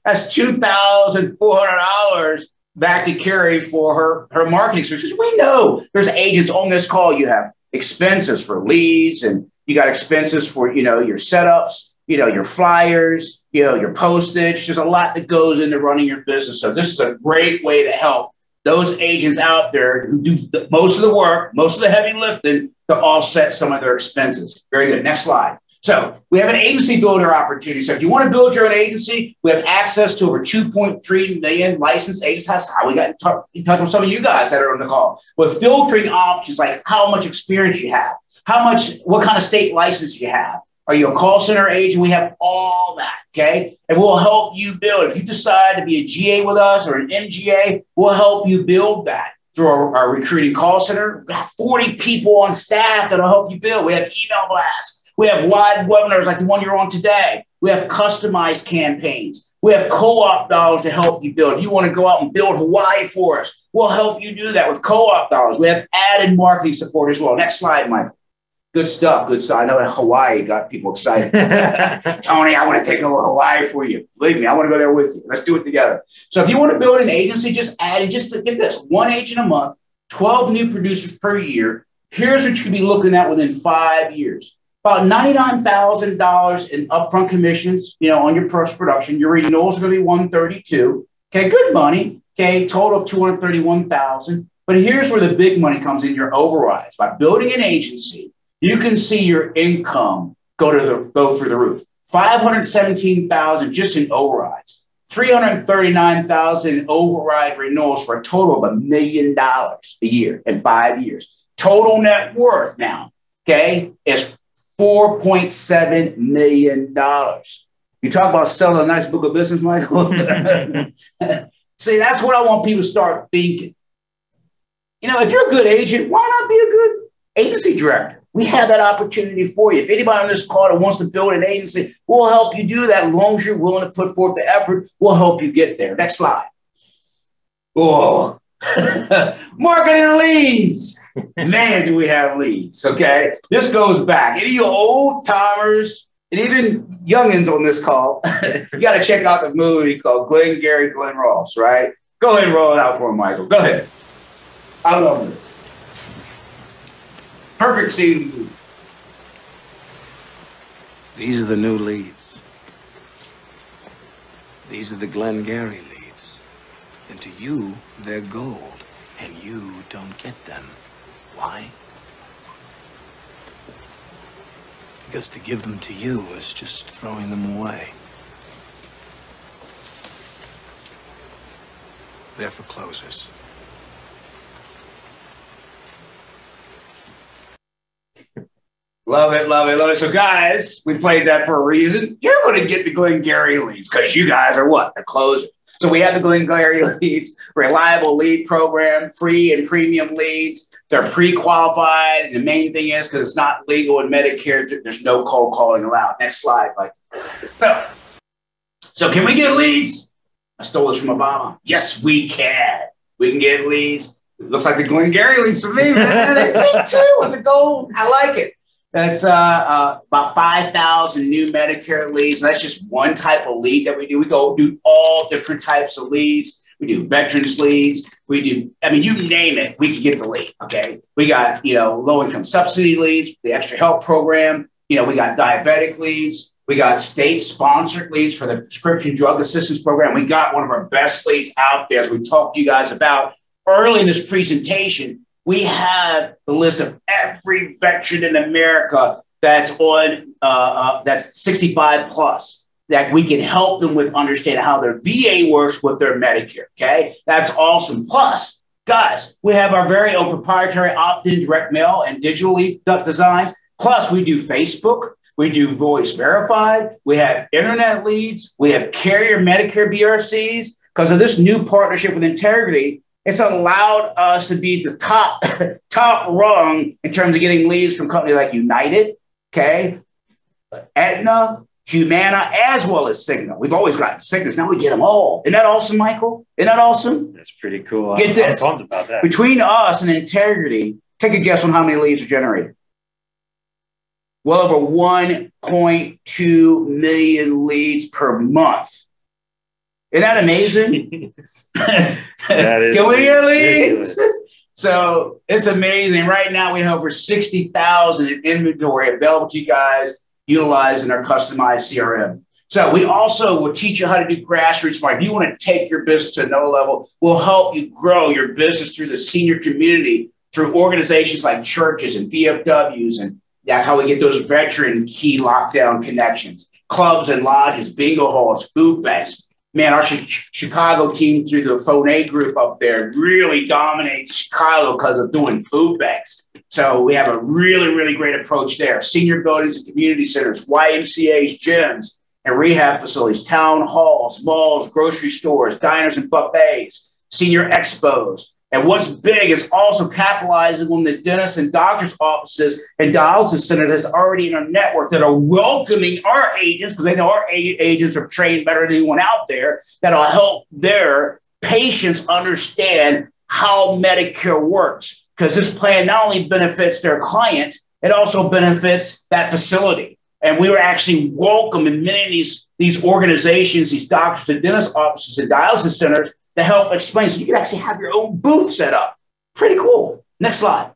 That's $2,400 back to Carrie for her marketing searches. We know there's agents on this call. You have expenses for leads, and you got expenses for, your setups, your flyers, your postage. There's a lot that goes into running your business. So this is a great way to help those agents out there who do most of the work, most of the heavy lifting to offset some of their expenses. Very good. Next slide. So we have an agency builder opportunity. So if you want to build your own agency, we have access to over 2.3 million licensed agents. That's how we got in touch with some of you guys that are on the call. With filtering options like how much experience you have, what kind of state license you have. Are you a call center agent? We have all that, okay? And we'll help you build. If you decide to be a GA with us or an MGA, we'll help you build that through our recruiting call center. We've got 40 people on staff that'll help you build. We have email blasts. We have live webinars like the one you're on today. We have customized campaigns. We have co-op dollars to help you build. If you want to go out and build Hawaii for us, we'll help you do that with co-op dollars. We have added marketing support as well. Next slide, Michael. Good stuff. Good stuff. I know that Hawaii got people excited. Tony, I want to take over Hawaii for you. Believe me, I want to go there with you. Let's do it together. So if you want to build an agency, just get this, 1 agent a month, 12 new producers per year. Here's what you can be looking at within 5 years. About $99,000 in upfront commissions, on your first production. Your renewals are going to be $132,000. Okay, good money. Okay, total of $231,000. But here's where the big money comes in: your overrides. By building an agency, you can see your income go through the roof. $517,000 just in overrides. $339,000 in override renewals for a total of $1 million a year in 5 years. Total net worth now, okay, is $4.7 million. You talk about selling a nice book of business, Michael. See, that's what I want people to start thinking. If you're a good agent, why not be a good agency director? We have that opportunity for you. If anybody on this call that wants to build an agency, we'll help you do that. As long as you're willing to put forth the effort, we'll help you get there. Next slide. Oh, marketing leads. Man, do we have leads, okay? This goes back. Any of you old timers and even youngins on this call, you got to check out the movie called Glenn Gary, Glenn Ross, right? Go ahead and roll it out for him, Michael. Go ahead. I love this. Perfect scene. These are the new leads. These are the Glenn Gary leads. And to you, they're gold. And you don't get them. Why? Because to give them to you is just throwing them away. They're for closers. Love it, love it, love it. So, guys, we played that for a reason. You're going to get the Glenn Gary leads because you guys are what? The closers. So we have the Glengarry leads, reliable lead program, free and premium leads. They're pre-qualified. And the main thing is because it's not legal in Medicare, there's no cold calling allowed. Next slide, Mike. So can we get leads? I stole this from Obama. Yes, we can. We can get leads. It looks like the Glengarry leads for me, man. They're pink too with the gold. I like it. That's about 5,000 new Medicare leads. That's just one type of lead that we do. We go do all different types of leads. We do veterans leads. We do, I mean, you name it, we can get the lead, okay? We got, low-income subsidy leads, the extra help program. We got diabetic leads. We got state-sponsored leads for the prescription drug assistance program. We got one of our best leads out there, as we talked to you guys about early in this presentation. We have the list of every veteran in America that's on, that's 65 plus, that we can help them with understanding how their VA works with their Medicare, okay? That's awesome. Plus, guys, we have our very own proprietary opt-in direct mail and digital lead designs. Plus, we do Facebook. We do voice verified. We have internet leads. We have carrier Medicare BRCs. Because of this new partnership with Integrity, it's allowed us to be the top rung in terms of getting leads from companies like United, okay, Aetna, Humana, as well as Cigna. We've always gotten Cignas. Now we get them all. Isn't that awesome, Michael? Isn't that awesome? That's pretty cool. Get this. I'm pumped about that. Between us and Integrity, take a guess on how many leads are generated. Well over 1.2 million leads per month. Isn't that amazing? That is Can we get ridiculous. leads? So it's amazing. Right now we have over 60,000 in inventory available to you guys utilizing our customized CRM. So we also will teach you how to do grassroots marketing. If you want to take your business to another level, we'll help you grow your business through the senior community, through organizations like churches and VFWs, and that's how we get those veteran key lockdown connections. Clubs and lodges, bingo halls, food banks. Man, our Chicago team through the Fonet group up there really dominates Chicago because of doing food banks. So we have a really, really great approach there. Senior buildings and community centers, YMCAs, gyms, and rehab facilities, town halls, malls, grocery stores, diners and buffets, senior expos. And what's big is also capitalizing on the dentists and doctors' offices and dialysis centers that's already in our network that are welcoming our agents, because they know our agents are trained better than anyone out there, that'll help their patients understand how Medicare works. Because this plan not only benefits their client, it also benefits that facility. And we were actually welcome in many of these organizations, these doctors and dentist offices and dialysis centers, to help explain. So you can actually have your own booth set up. Pretty cool. Next slide.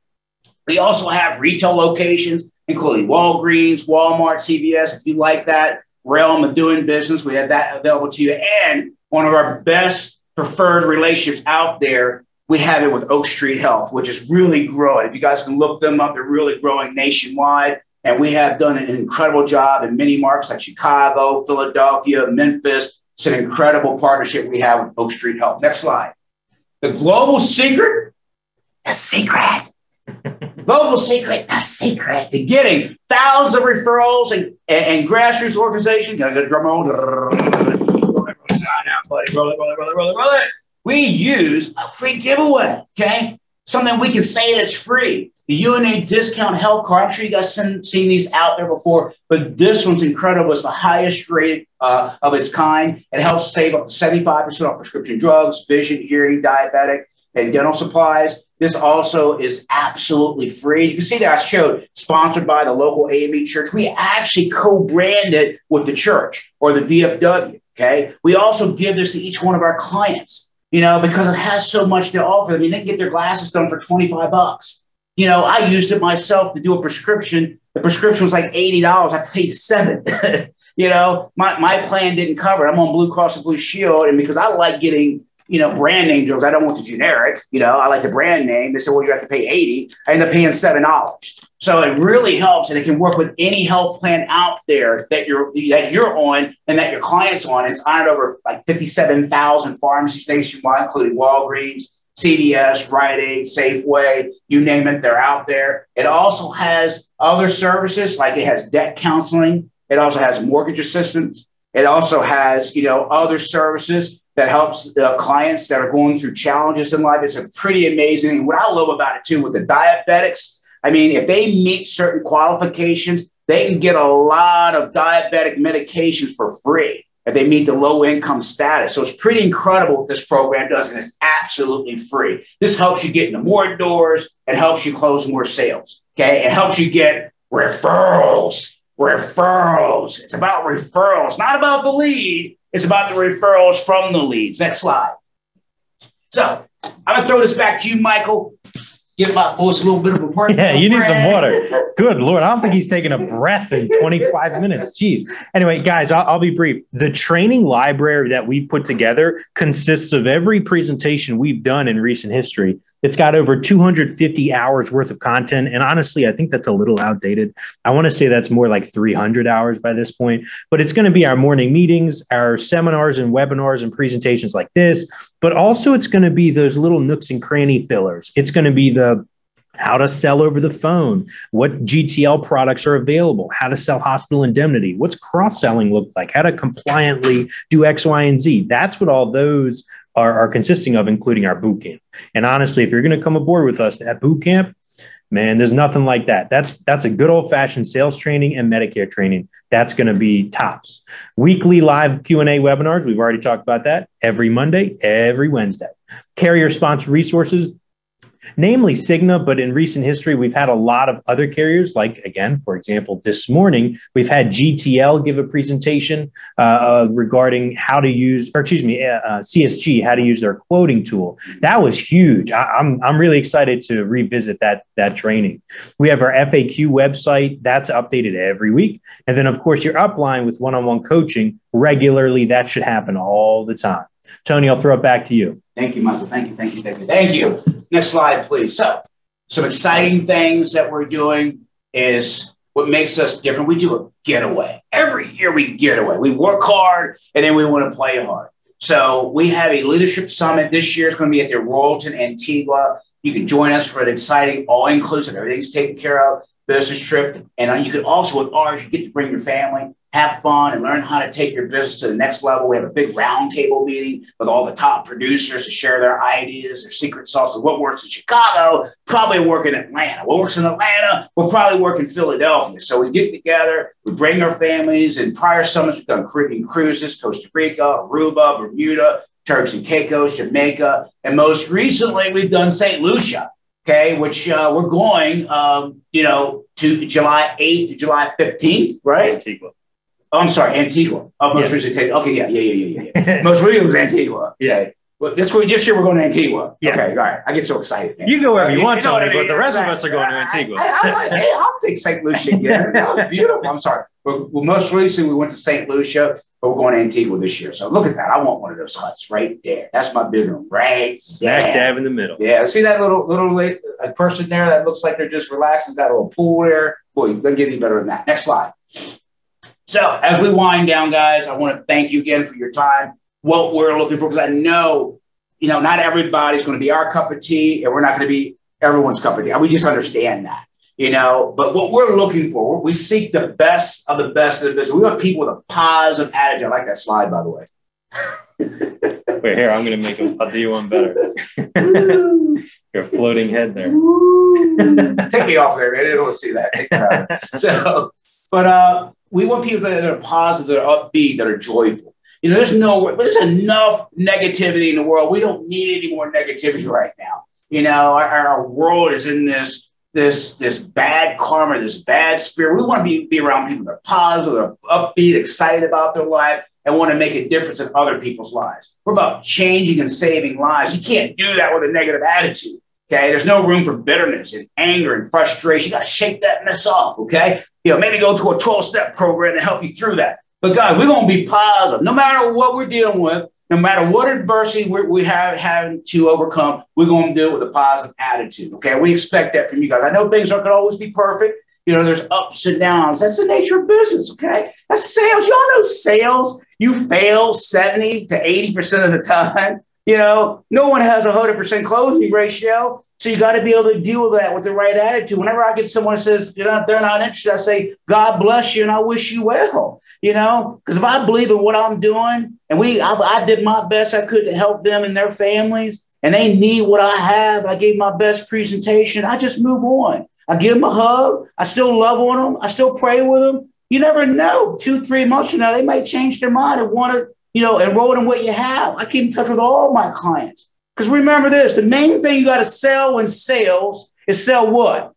We also have retail locations, including Walgreens, Walmart, CVS. If you like that realm of doing business, we have that available to you. And one of our best preferred relationships out there, we have it with Oak Street Health, which is really growing. If you guys can look them up, they're really growing nationwide. And we have done an incredible job in many markets like Chicago, Philadelphia, Memphis. It's an incredible partnership we have with Oak Street Health. Next slide. The global secret, the secret, global secret, the secret to getting thousands of referrals and grassroots organizations. Got to get a drum roll. Roll it. We use a free giveaway, okay? Something we can say that's free. The UNA discount health card. I'm sure you guys seen these out there before, but this one's incredible. It's the highest rate of its kind. It helps save up to 75% off prescription drugs, vision, hearing, diabetic, and dental supplies. This also is absolutely free. You can see that I showed sponsored by the local AME church. We actually co-branded with the church or the VFW, okay? We also give this to each one of our clients, because it has so much to offer. I mean, they can get their glasses done for $25. I used it myself to do a prescription. The prescription was like $80. I paid $7. My plan didn't cover it. I'm on Blue Cross and Blue Shield. And because I like getting, brand name drugs, I don't want the generic, I like the brand name. They said, well, you have to pay $80. I ended up paying $7. So it really helps. And it can work with any health plan out there that you're on and that your client's on. It's honored over like 57,000 pharmacies nationwide, including Walgreens, CVS, Rite Aid, Safeway, you name it, they're out there. It also has other services, like it has debt counseling. It also has mortgage assistance. It also has, other services that helps clients that are going through challenges in life. It's a pretty amazing. What I love about it too with the diabetics, I mean, if they meet certain qualifications, they can get a lot of diabetic medications for free if they meet the low income status. So it's pretty incredible what this program does, and it's absolutely free. This helps you get into more doors and helps you close more sales. Okay. It helps you get referrals. Referrals. It's about referrals, not about the lead. It's about the referrals from the leads. Next slide. So I'm going to throw this back to you, Michael. Give my voice a little bit of a break. Yeah, you need some water. Good Lord. I don't think he's taking a breath in 25 minutes. Jeez. Anyway, guys, I'll be brief. The training library that we've put together consists of every presentation we've done in recent history. It's got over 250 hours worth of content. And honestly, I think that's a little outdated. I want to say that's more like 300 hours by this point. But it's going to be our morning meetings, our seminars and webinars and presentations like this. But also it's going to be those little nooks and cranny fillers. It's going to be the how to sell over the phone, what GTL products are available, how to sell hospital indemnity, what's cross-selling look like, how to compliantly do X, Y, and Z. That's what all those are consisting of, including our boot camp. And honestly, if you're going to come aboard with us at boot camp, man, there's nothing like that. That's a good old-fashioned sales training and Medicare training. That's going to be tops. Weekly live Q&A webinars. We've already talked about that. Every Monday, every Wednesday. Carrier-sponsored resources, namely Cigna, but in recent history, we've had a lot of other carriers, like, again, for example, this morning, we've had GTL give a presentation regarding how to use, or excuse me, CSG, how to use their quoting tool. That was huge. I'm really excited to revisit that training. We have our FAQ website. That's updated every week. And then, of course, your upline with one-on-one coaching regularly. That should happen all the time. Tony, I'll throw it back to you. Thank you, Michael. Thank you. Next slide, please. So some exciting things that we're doing is what makes us different. We do a getaway. Every year we get away. We work hard, and then we want to play hard. So we have a leadership summit. This year is going to be at the Royalton Antigua. You can join us for an exciting, all-inclusive, everything's taken care of, business trip. And you can also, with ours, you get to bring your family, have fun, and learn how to take your business to the next level. We have a big roundtable meeting with all the top producers to share their ideas, their secret sauce of what works in Chicago, probably work in Atlanta. What works in Atlanta will probably work in Philadelphia. So we get together, we bring our families. In prior summits, we've done Caribbean cruises, Costa Rica, Aruba, Bermuda, Turks and Caicos, Jamaica. And most recently, we've done St. Lucia, okay, which we're going, to July 8th to July 15th, right? Antigua. Oh, I'm sorry, Antigua. Oh, most recently. Okay, yeah. Most recently was Antigua. Yeah. Well, this year we're going to Antigua. Yeah. Okay, all right. I get so excited, man. You go wherever you want, Tony, what I mean? but the rest of us are going to Antigua. I'll take St. Lucia again. That was beautiful. I'm sorry. Well, most recently we went to St. Lucia, but we're going to Antigua this year. So look at that. I want one of those huts right there. That's my bedroom, right? Smack dab in the middle. Yeah. See that little person there that looks like they're just relaxing? Got a little pool there. Boy, it doesn't get any better than that. Next slide. So as we wind down, guys, I want to thank you again for your time. What we're looking for, because I know, not everybody's going to be our cup of tea, and we're not going to be everyone's cup of tea. We just understand that, But what we're looking for, we seek the best of the best of the best. We want people with a positive attitude. I like that slide, by the way. Wait, here, I'm going to I'll do you one better. Your floating head there. Take me off there, man. I don't want to see that. But we want people that are positive, that are upbeat, that are joyful. There's enough negativity in the world. We don't need any more negativity right now. Our world is in this bad karma, this bad spirit. We want to be around people that are positive, that are upbeat, excited about their life, and want to make a difference in other people's lives. We're about changing and saving lives. You can't do that with a negative attitude. Okay, there's no room for bitterness and anger and frustration. You got to shake that mess off. Okay, maybe go to a 12-step program to help you through that. But guys, we're going to be positive. No matter what we're dealing with, no matter what adversity we have having to overcome, we're going to do it with a positive attitude. Okay, we expect that from you guys. I know things aren't going to always be perfect. There's ups and downs. That's the nature of business. Okay, that's sales. Y'all know sales. You fail 70 to 80% of the time. No one has 100% closing ratio. So you got to be able to deal with that with the right attitude. Whenever I get someone that says, they're not interested, I say, God bless you and I wish you well, because if I believe in what I'm doing and I did my best I could to help them and their families and they need what I have, I gave my best presentation, I just move on. I give them a hug. I still love on them. I still pray with them. You never know. 2-3 months from now, they might change their mind and want to enroll in what you have. I keep in touch with all my clients. Because remember this, the main thing you got to sell in sales is sell what?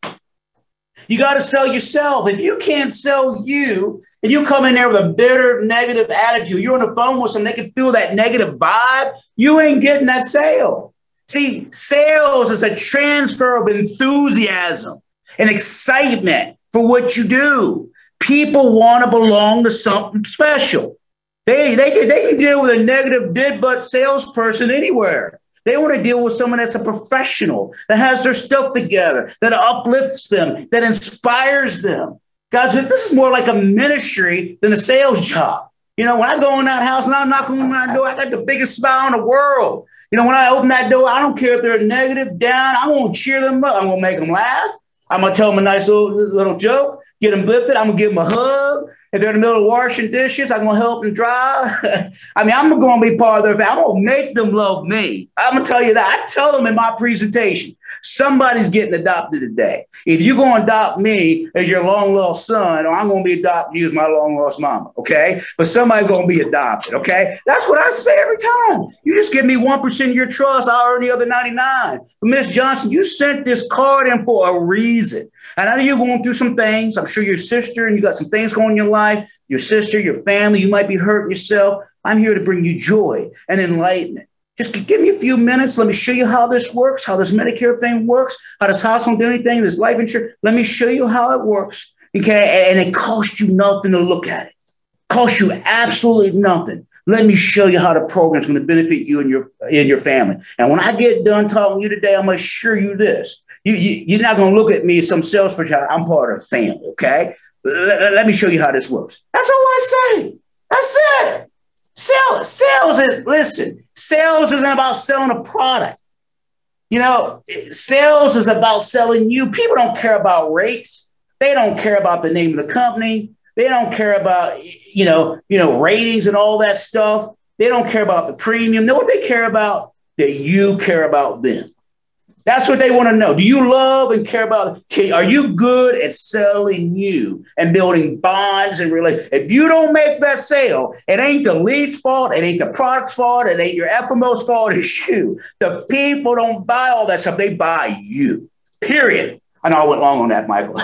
You got to sell yourself. If you can't sell you and you come in there with a bitter, negative attitude, you're on the phone with someone, they can feel that negative vibe, you ain't getting that sale. See, sales is a transfer of enthusiasm and excitement for what you do. People want to belong to something special. They can deal with a negative bid-but salesperson anywhere. They want to deal with someone that's a professional, that has their stuff together, that uplifts them, that inspires them. Guys, this is more like a ministry than a sales job. When I go in that house and I'm knocking on that door, I got the biggest smile in the world. When I open that door, I don't care if they're negative, down. I'm going to cheer them up. I'm going to make them laugh. I'm going to tell them a nice little joke, get them lifted. I'm going to give them a hug. If they're in the middle of washing dishes, I'm going to help them dry. I'm going to be part of their family. I'm going to make them love me. I'm going to tell you that. I tell them in my presentation, somebody's getting adopted today. If you're going to adopt me as your long-lost son, or I'm going to be adopting you as my long-lost mama, okay? But somebody's going to be adopted, okay? That's what I say every time. You just give me 1% of your trust, I'll earn the other 99. But Miss Johnson, you sent this card in for a reason. And I know you're going through some things. I'm sure your sister, and you got some things going in your life, your sister, your family, you might be hurting yourself. I'm here to bring you joy and enlightenment. Just give me a few minutes. Let me show you how this works, how this Medicare thing works, how this household anything, this life insurance. Let me show you how it works. Okay. And it costs you nothing to look at it. Costs you absolutely nothing. Let me show you how the program is going to benefit you and your family. And when I get done talking to you today, I'm going to assure you this. You're not going to look at me as some salesperson. I'm part of the family. Okay. Let me show you how this works. That's all I say. That's it. Sales isn't about selling a product. Sales is about selling you. People don't care about rates. They don't care about the name of the company. They don't care about, ratings and all that stuff. They don't care about the premium. Know what they care about? That you care about them. That's what they want to know. Do you love and care about? Are you good at selling you and building bonds and relationships? If you don't make that sale, it ain't the lead's fault. It ain't the product's fault. It ain't your FMO's fault. It's you. The people don't buy all that stuff. They buy you, period. I know I went long on that, Michael.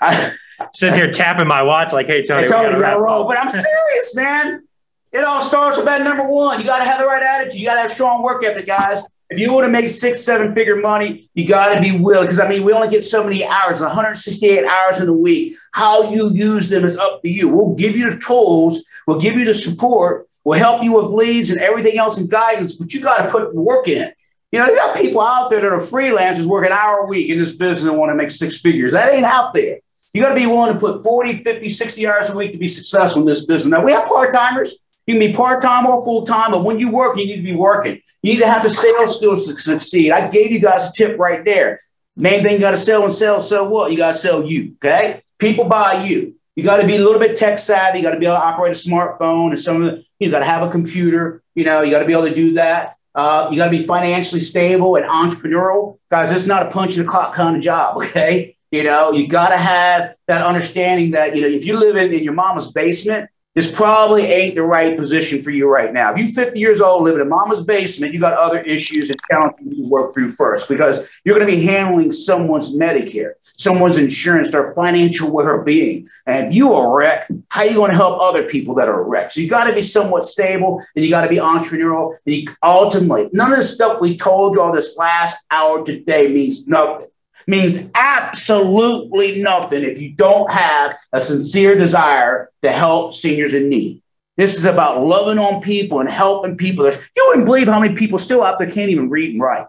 I sitting here tapping my watch like, hey, Tony, you got to roll. But I'm serious, man. It all starts with that number one. You got to have the right attitude. You got to have strong work ethic, guys. If you want to make 6-7 figure money, you got to be willing. Because, we only get so many hours, 168 hours in a week. How you use them is up to you. We'll give you the tools. We'll give you the support. We'll help you with leads and everything else and guidance. But you got to put work in. You got people out there that are freelancers working an hour a week in this business and want to make 6 figures. That ain't out there. You got to be willing to put 40, 50, 60 hours a week to be successful in this business. Now, we have part-timers. You can be part-time or full-time, but when you work, you need to be working. You need to have the sales skills to succeed. I gave you guys a tip right there. Main thing you got to sell and sell what? You got to sell you, okay? People buy you. You got to be a little bit tech savvy. You got to be able to operate a smartphone and you got to have a computer. You got to be able to do that. You got to be financially stable and entrepreneurial. Guys, it's not a punch in the clock kind of job, okay? You got to have that understanding that, if you live in your mama's basement, this probably ain't the right position for you right now. If you're 50 years old, living in mama's basement, you got other issues and challenges you need to work through first, because you're going to be handling someone's Medicare, someone's insurance, their financial well-being. And if you're a wreck, how are you going to help other people that are a wreck? So you got to be somewhat stable, and you got to be entrepreneurial. And ultimately, none of the stuff we told you all this last hour today means nothing. Means absolutely nothing if you don't have a sincere desire to help seniors in need. This is about loving on people and helping people. You wouldn't believe how many people still out there can't even read and write.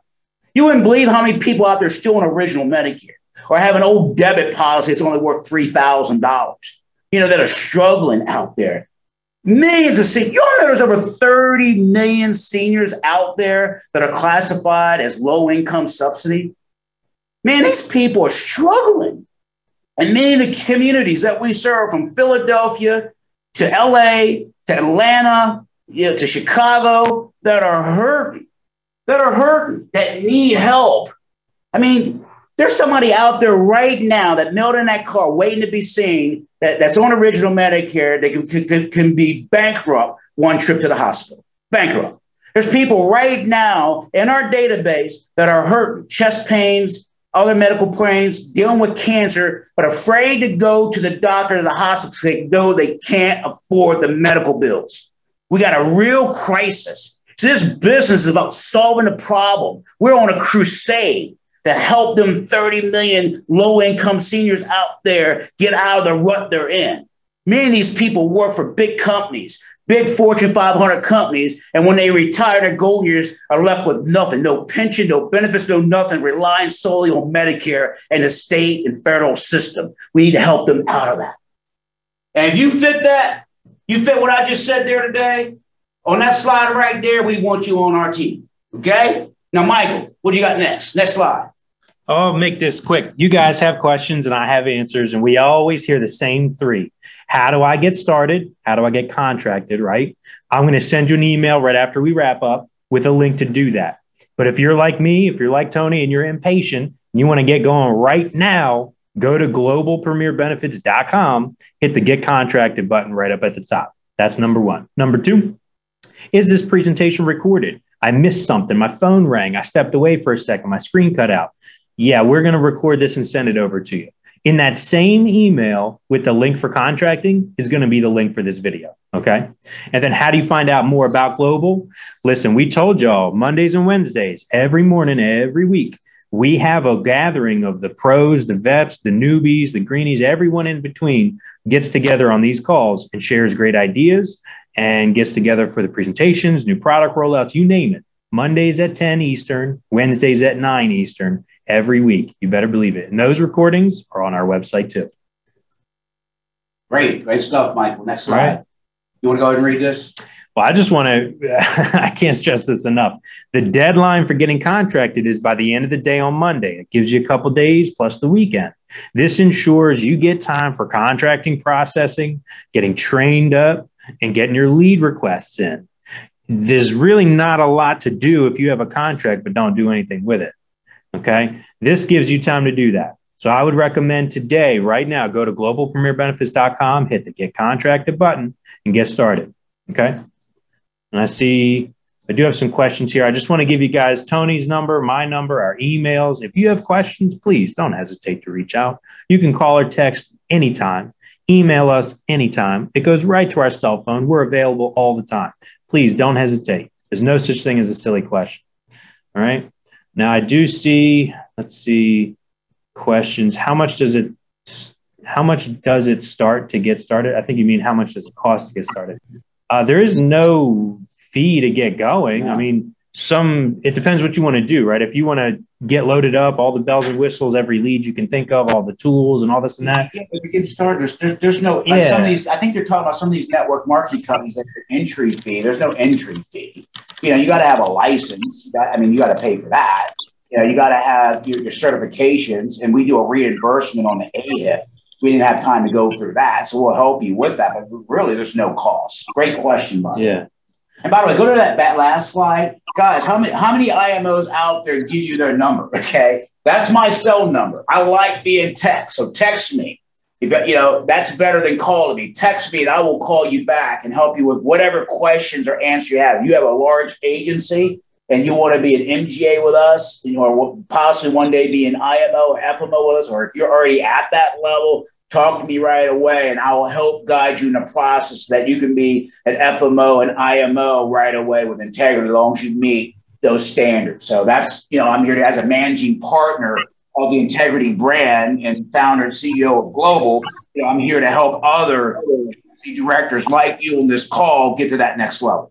You wouldn't believe how many people out there still on original Medicare or have an old debit policy that's only worth $3,000, that are struggling out there. Millions of seniors. You all know there's over 30 million seniors out there that are classified as low income subsidy. Man, these people are struggling. And many of the communities that we serve, from Philadelphia to LA to Atlanta, to Chicago, that are hurting, that need help. I mean, there's somebody out there right now that mailed in that car waiting to be seen, that's on original Medicare, that can be bankrupt one trip to the hospital. Bankrupt. There's people right now in our database that are hurting, chest pains, other medical pains, dealing with cancer, but afraid to go to the doctor or the hospital because they know they can't afford the medical bills. We got a real crisis. So this business is about solving the problem. We're on a crusade to help them 30 million low-income seniors out there get out of the rut they're in. Many of these people work for big companies, big Fortune 500 companies, and when they retire, their goal years are left with nothing, no pension, no benefits, no nothing, relying solely on Medicare and the state and federal system. We need to help them out of that. And if you fit that, you fit what I just said there today, on that slide right there, we want you on our team, okay? Now, Michael, what do you got next? Next slide. I'll make this quick. You guys have questions and I have answers, and we always hear the same three. How do I get started? How do I get contracted, right? I'm going to send you an email right after we wrap up with a link to do that. But if you're like me, if you're like Tony and you're impatient and you want to get going right now, go to globalpremierbenefits.com, hit the Get Contracted button right up at the top. That's number one. Number two, is this presentation recorded? I missed something. My phone rang. I stepped away for a second. My screen cut out. Yeah, we're going to record this and send it over to you. In that same email with the link for contracting is going to be the link for this video. Okay. And then how do you find out more about Global? Listen, we told y'all Mondays and Wednesdays, every morning, every week, we have a gathering of the pros, the vets, the newbies, the greenies, everyone in between gets together on these calls and shares great ideas and gets together for the presentations, new product rollouts, you name it. Mondays at 10 Eastern, Wednesdays at 9 Eastern, every week. You better believe it. And those recordings are on our website too. Great stuff, Michael. Next slide. Right. You want to go ahead and read this? Well, I just want to, I can't stress this enough. The deadline for getting contracted is by the end of the day on Monday. It gives you a couple days plus the weekend. This ensures you get time for contracting processing, getting trained up, and getting your lead requests in. There's really not a lot to do if you have a contract, but don't do anything with it. Okay. This gives you time to do that. So I would recommend today, right now, go to globalpremierbenefits.com, hit the Get Contracted button and get started. Okay. And I do have some questions here. I just want to give you guys Tony's number, my number, our emails. If you have questions, please don't hesitate to reach out. You can call or text anytime, email us anytime. It goes right to our cell phone. We're available all the time. Please don't hesitate. There's no such thing as a silly question. All right. Now I do see, let's see, questions. How much does it start to get started? I think you mean how much does it cost to get started? There is no fee to get going. I mean, it depends what you want to do, right? If you want to get loaded up, all the bells and whistles, every lead you can think of, all the tools and all this and that. Yeah, but to get started, there's no, like some of these, I think you're talking about some of these network marketing companies that have entry fee. There's no entry fee. You got to have a license. You got to pay for that. You got to have your certifications, and we do a reimbursement on the AHIP. We didn't have time to go through that, so we'll help you with that. But really, there's no cost. Great question, Bob. Yeah. And by the way, go to that last slide, guys. How many IMOs out there give you their number? Okay, that's my cell number. I like being text, so text me. That's better than calling me. Text me, and I will call you back and help you with whatever questions or answers you have. If you have a large agency and you want to be an MGA with us, or possibly one day be an IMO or FMO with us, or if you're already at that level, talk to me right away, and I will help guide you in the process so that you can be an FMO and IMO right away with integrity, as long as you meet those standards. So that's, I'm here as a managing partner of the Integrity brand and founder and CEO of Global. I'm here to help other directors like you on this call get to that next level.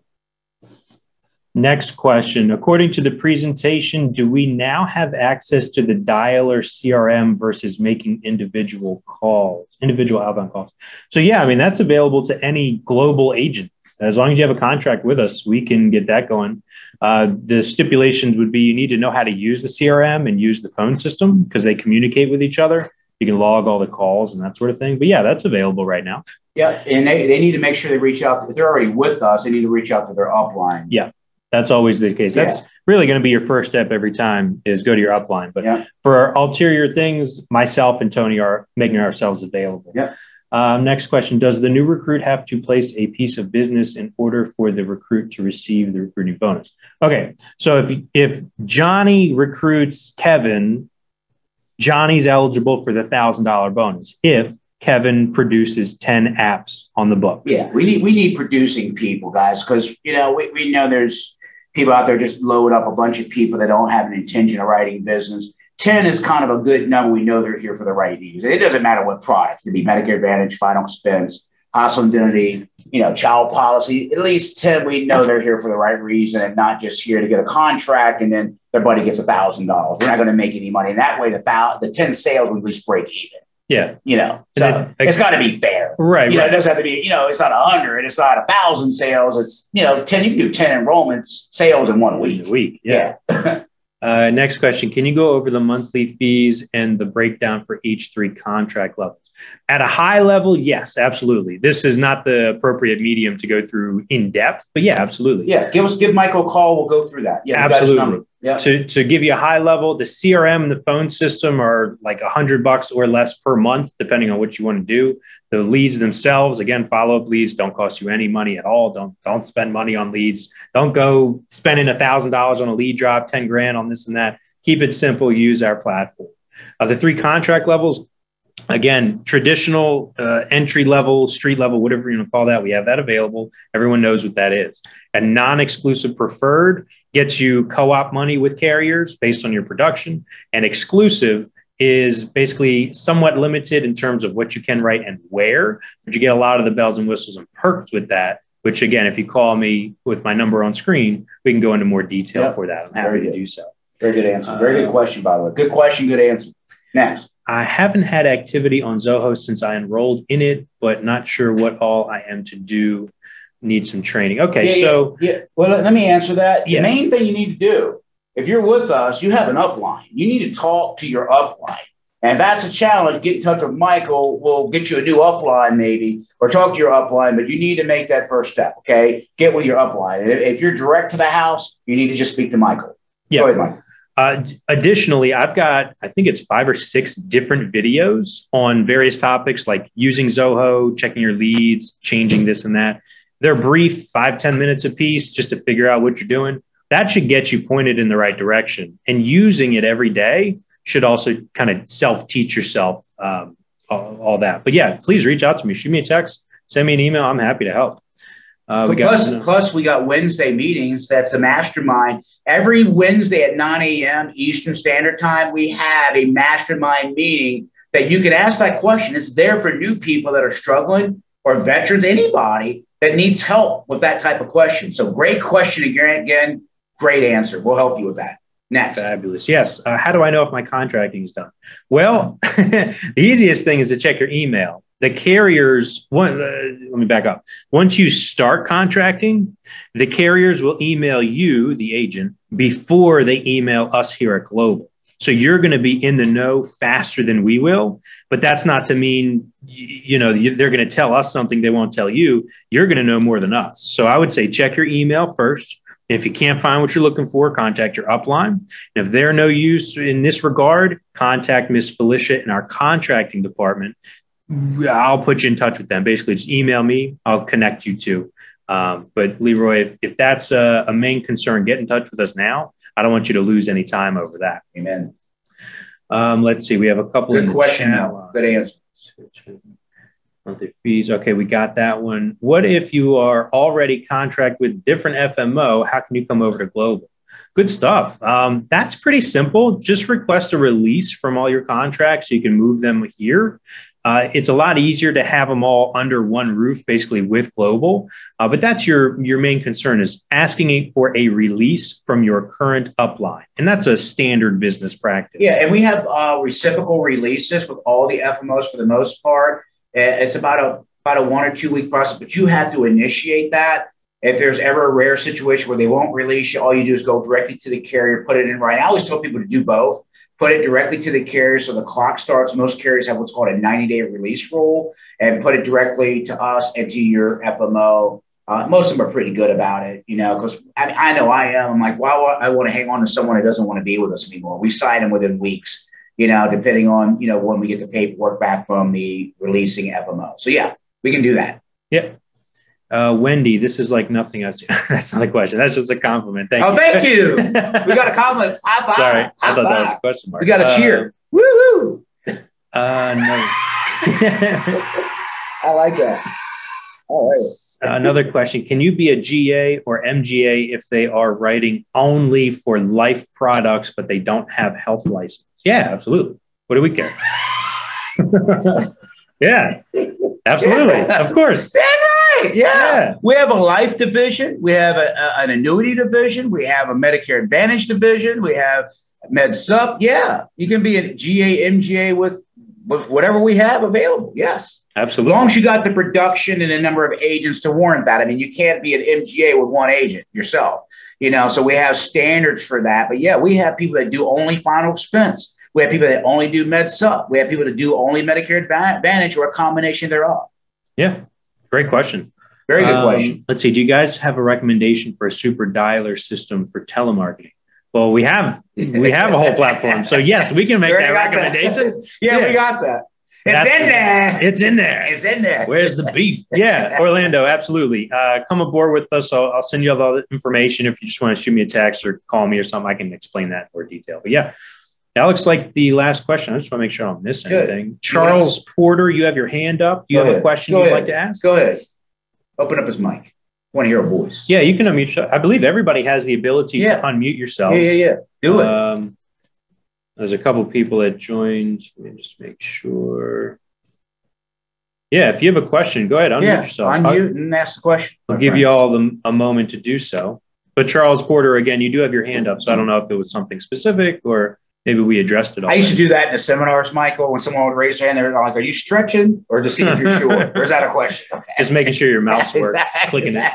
Next question. According to the presentation, do we now have access to the dialer CRM versus making individual outbound calls? So yeah, I mean, that's available to any global agent. As long as you have a contract with us, we can get that going. The stipulations would be you need to know how to use the CRM and use the phone system because they communicate with each other. You can log all the calls and that sort of thing. But yeah, that's available right now. Yeah, and they need to make sure they reach out. If they're already with us, they need to reach out to their upline. Yeah, that's always the case. That's really going to be your first step every time is go to your upline. But for ulterior things, myself and Tony are making ourselves available. Yeah. Next question. Does the new recruit have to place a piece of business in order for the recruit to receive the recruiting bonus? Okay, so if Johnny recruits Kevin, Johnny's eligible for the $1,000 bonus if Kevin produces 10 apps on the books. Yeah, we need producing people, guys, because we know there's people out there just load up a bunch of people that don't have an intention of writing business. 10 is kind of a good number. We know they're here for the right needs. It doesn't matter what product. It could be Medicare Advantage, final expense, household indemnity, child policy. At least 10, we know they're here for the right reason and not just here to get a contract and then their buddy gets $1,000. We're not going to make any money. And that way, the 10 sales will at least break even. Yeah. So it's got to be fair. Right. It doesn't have to be, it's not 100, it's not 1,000 sales. It's, 10, you can do 10 enrollments, sales in 1 week. A week. Yeah. Next question. Can you go over the monthly fees and the breakdown for each 3 contract levels? At a high level, yes, absolutely. This is not the appropriate medium to go through in depth, but yeah, absolutely. Yeah, give Michael a call. We'll go through that. Yeah, absolutely. Yeah. To give you a high level, the CRM and the phone system are like $100 or less per month, depending on what you want to do. The leads themselves, again, follow-up leads don't cost you any money at all. Don't spend money on leads. Don't go spending $1,000 on a lead drop, 10 grand on this and that. Keep it simple. Use our platform. The 3 contract levels. Again, traditional entry level, street level, whatever you want to call that, we have that available. Everyone knows what that is. A non-exclusive preferred gets you co-op money with carriers based on your production. And exclusive is basically somewhat limited in terms of what you can write and where, but you get a lot of the bells and whistles and perks with that, which again, if you call me with my number on screen, we can go into more detail for that. I'm happy to do so. Very good answer. Very good question, by the way. Good question, good answer. Next. I haven't had activity on Zoho since I enrolled in it, but not sure what all I am to do. Need some training. Okay, Well, let me answer that. The main thing you need to do, if you're with us, you have an upline. You need to talk to your upline. And if that's a challenge, get in touch with Michael. We'll get you a new upline maybe, or talk to your upline, but you need to make that first step, okay? Get with your upline. If you're direct to the house, you need to just speak to Michael. Yeah. Go ahead, Michael. Additionally, I've got, I think it's 5 or 6 different videos on various topics like using Zoho, checking your leads, changing this and that. They're brief, 5-10 minutes a piece just to figure out what you're doing. That should get you pointed in the right direction. And using it every day should also kind of self-teach yourself all that. But yeah, please reach out to me. Shoot me a text, send me an email. I'm happy to help. Plus, we got Wednesday meetings. That's a mastermind. Every Wednesday at 9 a.m. Eastern Standard Time, we have a mastermind meeting that you can ask that question. It's there for new people that are struggling or veterans, anybody that needs help with that type of question. So great question again, great answer. We'll help you with that. Next. Fabulous. Yes. How do I know if my contracting is done? Well, the easiest thing is to check your email. The carriers, let me back up. Once you start contracting, the carriers will email you, the agent, before they email us here at Global. So you're going to be in the know faster than we will, but that's not to mean, they're going to tell us something they won't tell you. You're going to know more than us. So I would say check your email first. If you can't find what you're looking for, contact your upline. And if they're no use in this regard, contact Miss Felicia in our contracting department. I'll put you in touch with them. Basically, just email me. I'll connect you to. But Leroy, if that's a main concern, get in touch with us now. I don't want you to lose any time over that. Amen. Let's see. We have a couple. Good question. Good answer. Monthly fees. Okay, we got that one. What if you are already contract with different FMO? How can you come over to Global? Good stuff. That's pretty simple. Just request a release from all your contracts so you can move them here. It's a lot easier to have them all under one roof, basically with Global. But that's your main concern, is asking for a release from your current upline. And that's a standard business practice. Yeah, and we have reciprocal releases with all the FMOs for the most part. It's about a 1 or 2 week process, but you have to initiate that. If there's ever a rare situation where they won't release you, all you do is go directly to the carrier, put it in writing. I always tell people to do both. Put it directly to the carrier so the clock starts. Most carriers have what's called a 90-day release rule, and put it directly to us and to your FMO. Most of them are pretty good about it, because I know I am. I'm like, why would I want to hang on to someone who doesn't want to be with us anymore? We sign them within weeks, depending on, when we get the paperwork back from the releasing FMO. So, yeah, we can do that. Yep. Wendy, this is like nothing else. That's not a question. That's just a compliment. Thank you. Oh, thank you. We got a compliment. High five. Sorry, I thought that was a question mark. We got a cheer. Woo-hoo. No. I like that. All right. Another question. Can you be a GA or MGA if they are writing only for life products, but they don't have health license? Yeah, absolutely. What do we care? Yeah, absolutely. Of course. Yeah. We have a life division. We have an annuity division. We have a Medicare Advantage division. We have Med Sup. Yeah. You can be a GA, MGA with whatever we have available. Yes. Absolutely. As long as you got the production and the number of agents to warrant that. I mean, you can't be an MGA with one agent yourself, so we have standards for that. But yeah, we have people that do only final expense. We have people that only do Med Sup. We have people that do only Medicare Advantage or a combination thereof. Yeah. Great question. Very good question. Let's see. Do you guys have a recommendation for a super dialer system for telemarketing? Well, we have a whole platform. So yes, we can make that recommendation. Yeah, we got that. It's in there. Where's the beef? Yeah, Orlando, absolutely. Come aboard with us. I'll send you all the information. If you just want to shoot me a text or call me or something, I can explain that in more detail. But yeah, that looks like the last question. I just want to make sure I don't miss anything. Charles Porter, you have your hand up. Do you have a question you'd like to ask? Go ahead. Open up his mic. I want to hear a voice. Yeah, you can unmute. I believe everybody has the ability to unmute yourself. Yeah. Do it. There's a couple of people that joined. Let me just make sure. Yeah, if you have a question, go ahead, unmute yourself. Unmute and ask the question. I'll give you all a moment to do so. But Charles Porter, again, you do have your hand up, so I don't know if it was something specific or maybe we addressed it all. I used to do that in the seminars, Michael, when someone would raise their hand, they're like, are you stretching? Or to see if you're sure? Or is that a question? Okay. Just making sure your mouse works, clicking it.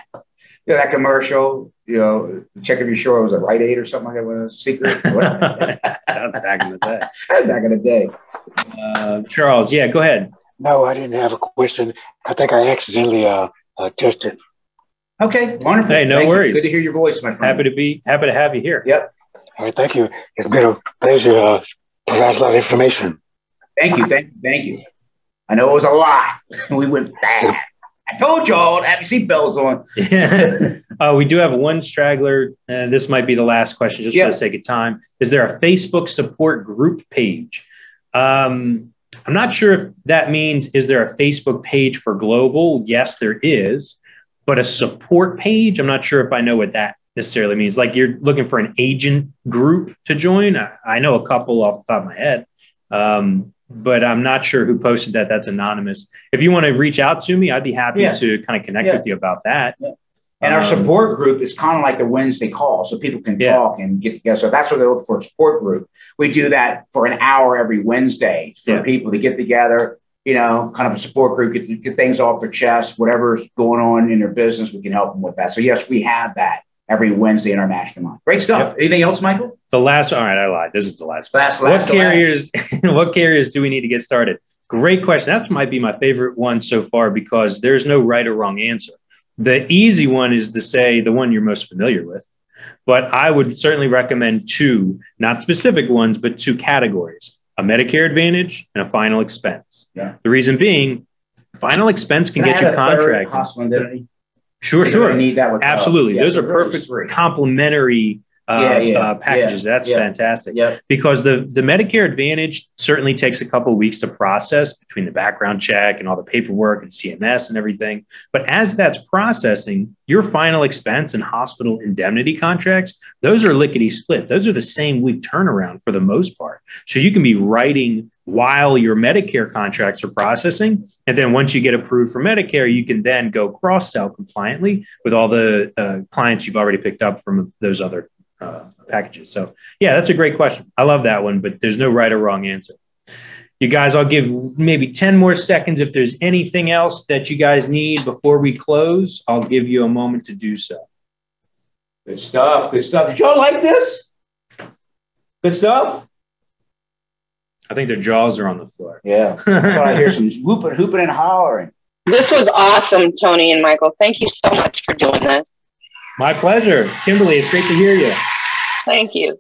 Yeah, that commercial, check if you're sure it was a Rite Aid or something like that was a secret. That was back in the day. That was back in the day. Charles, yeah, go ahead. No, I didn't have a question. I think I accidentally touched it. Okay, wonderful. Hey, no worries. Good to hear your voice, my friend. Happy to have you here. Yep. All right, thank you. It's been a pleasure to provide a lot of information. Thank you. I know it was a lot. We went bad. I told y'all to have your seatbelts on. We do have one straggler. This might be the last question, just for the sake of time. Is there a Facebook support group page? I'm not sure if that means, is there a Facebook page for Global? Yes, there is. But a support page, I'm not sure if I know what that necessarily means. Like you're looking for an agent group to join. I know a couple off the top of my head. But I'm not sure who posted that. That's anonymous. If you want to reach out to me, I'd be happy to kind of connect with you about that. Yeah. And our support group is kind of like the Wednesday call, so people can talk and get together. So that's what they're looking for, a support group. We do that for an hour every Wednesday for people to get together, kind of a support group, get things off their chest, whatever's going on in their business, we can help them with that. So yes, we have that every Wednesday in our mastermind. Great stuff. Anything else, Michael? All right, I lied. This is the last one. What carriers do we need to get started? Great question. That might be my favorite one so far because there's no right or wrong answer. The easy one is to say the one you're most familiar with. But I would certainly recommend two, not specific ones, but two categories, a Medicare Advantage and a final expense. Yeah. The reason being, final expense can get you contracted. Hospital indemnity? Sure. Need that with absolutely. Those are perfect complementary packages. That's fantastic. Because the Medicare Advantage certainly takes a couple of weeks to process between the background check and all the paperwork and CMS and everything. But as that's processing, your final expense and hospital indemnity contracts, those are lickety split. Those are the same week turnaround for the most part. So you can be writing while your Medicare contracts are processing. And then once you get approved for Medicare, you can then go cross-sell compliantly with all the clients you've already picked up from those other packages. So yeah, that's a great question. I love that one, but there's no right or wrong answer. You guys, I'll give maybe 10 more seconds. If there's anything else that you guys need before we close, I'll give you a moment to do so. Good stuff. Good stuff. Did y'all like this? Good stuff. I think their jaws are on the floor. Yeah. I hear some hooping and hollering. This was awesome, Tony and Michael. Thank you so much for doing this. My pleasure. Kimberly, it's great to hear you. Thank you.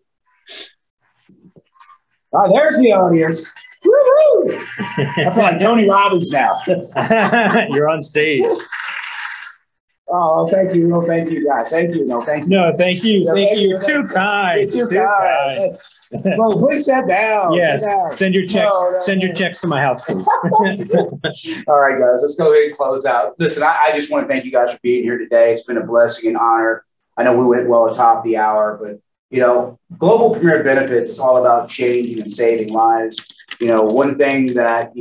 Oh, there's the audience. Woo-hoo! I feel like Tony Robbins now. You're on stage. Oh, thank you. No, thank you, guys. Thank you. No, thank you. No, thank you. Thank you. You're too kind. You're too kind. Bro, please sit down. Yes. Sit down. Send your checks. No. Send your checks to my house, please. All right, guys. Let's go ahead and close out. Listen, I just want to thank you guys for being here today. It's been a blessing and honor. I know we went well atop the hour, but Global Premier Benefits is all about changing and saving lives. One thing that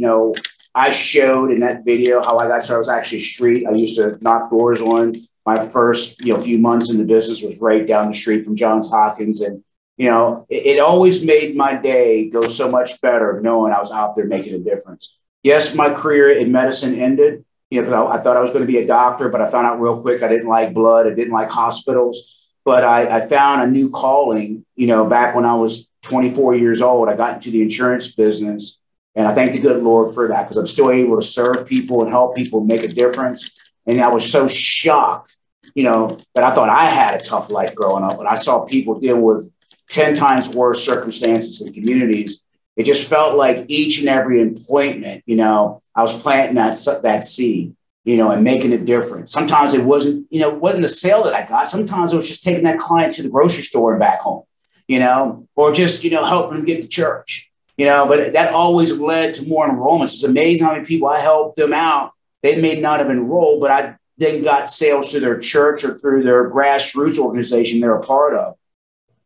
I showed in that video how I got started was actually street. I used to knock doors on. My first few months in the business was right down the street from Johns Hopkins, and it always made my day go so much better knowing I was out there making a difference. Yes, my career in medicine ended, because I thought I was going to be a doctor, but I found out real quick I didn't like blood. I didn't like hospitals. But I found a new calling, back when I was 24 years old. I got into the insurance business, and I thank the good Lord for that, because I'm still able to serve people and help people make a difference. And I was so shocked, that I thought I had a tough life growing up, and I saw people deal with 10 times worse circumstances in communities. It just felt like each and every appointment, I was planting that seed, and making a difference. Sometimes it wasn't the sale that I got. Sometimes it was just taking that client to the grocery store and back home, or just, helping them get to church, but that always led to more enrollments. It's amazing how many people I helped them out. They may not have enrolled, but I then got sales to their church or through their grassroots organization they're a part of.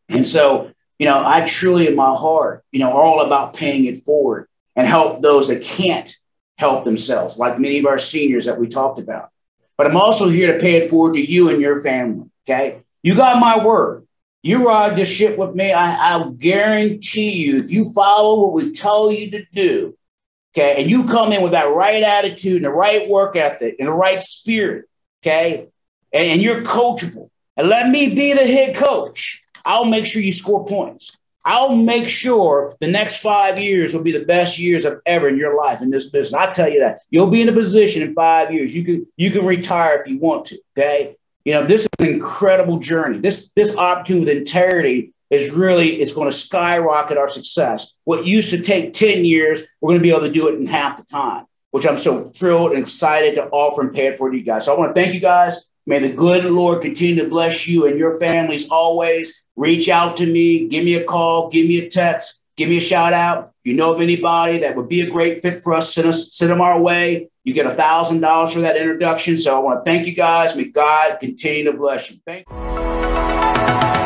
And so, I truly in my heart, are all about paying it forward and help those that can't help themselves, like many of our seniors that we talked about. But I'm also here to pay it forward to you and your family. Okay. You got my word. You ride this ship with me. I'll guarantee you, if you follow what we tell you to do, okay, and you come in with that right attitude and the right work ethic and the right spirit, okay, and you're coachable, and let me be the head coach, I'll make sure you score points. I'll make sure the next 5 years will be the best years of ever in your life in this business. I tell you that you'll be in a position in 5 years. You can retire if you want to. Okay. This is an incredible journey. This opportunity with integrity it's going to skyrocket our success. What used to take 10 years, we're going to be able to do it in half the time, which I'm so thrilled and excited to offer and pay it for to you guys. So I want to thank you guys. May the good Lord continue to bless you and your families always. Reach out to me, give me a call, give me a text, give me a shout out. If you know of anybody that would be a great fit for us, send them our way. You get $1,000 for that introduction. So I want to thank you guys. May God continue to bless you. Thank you.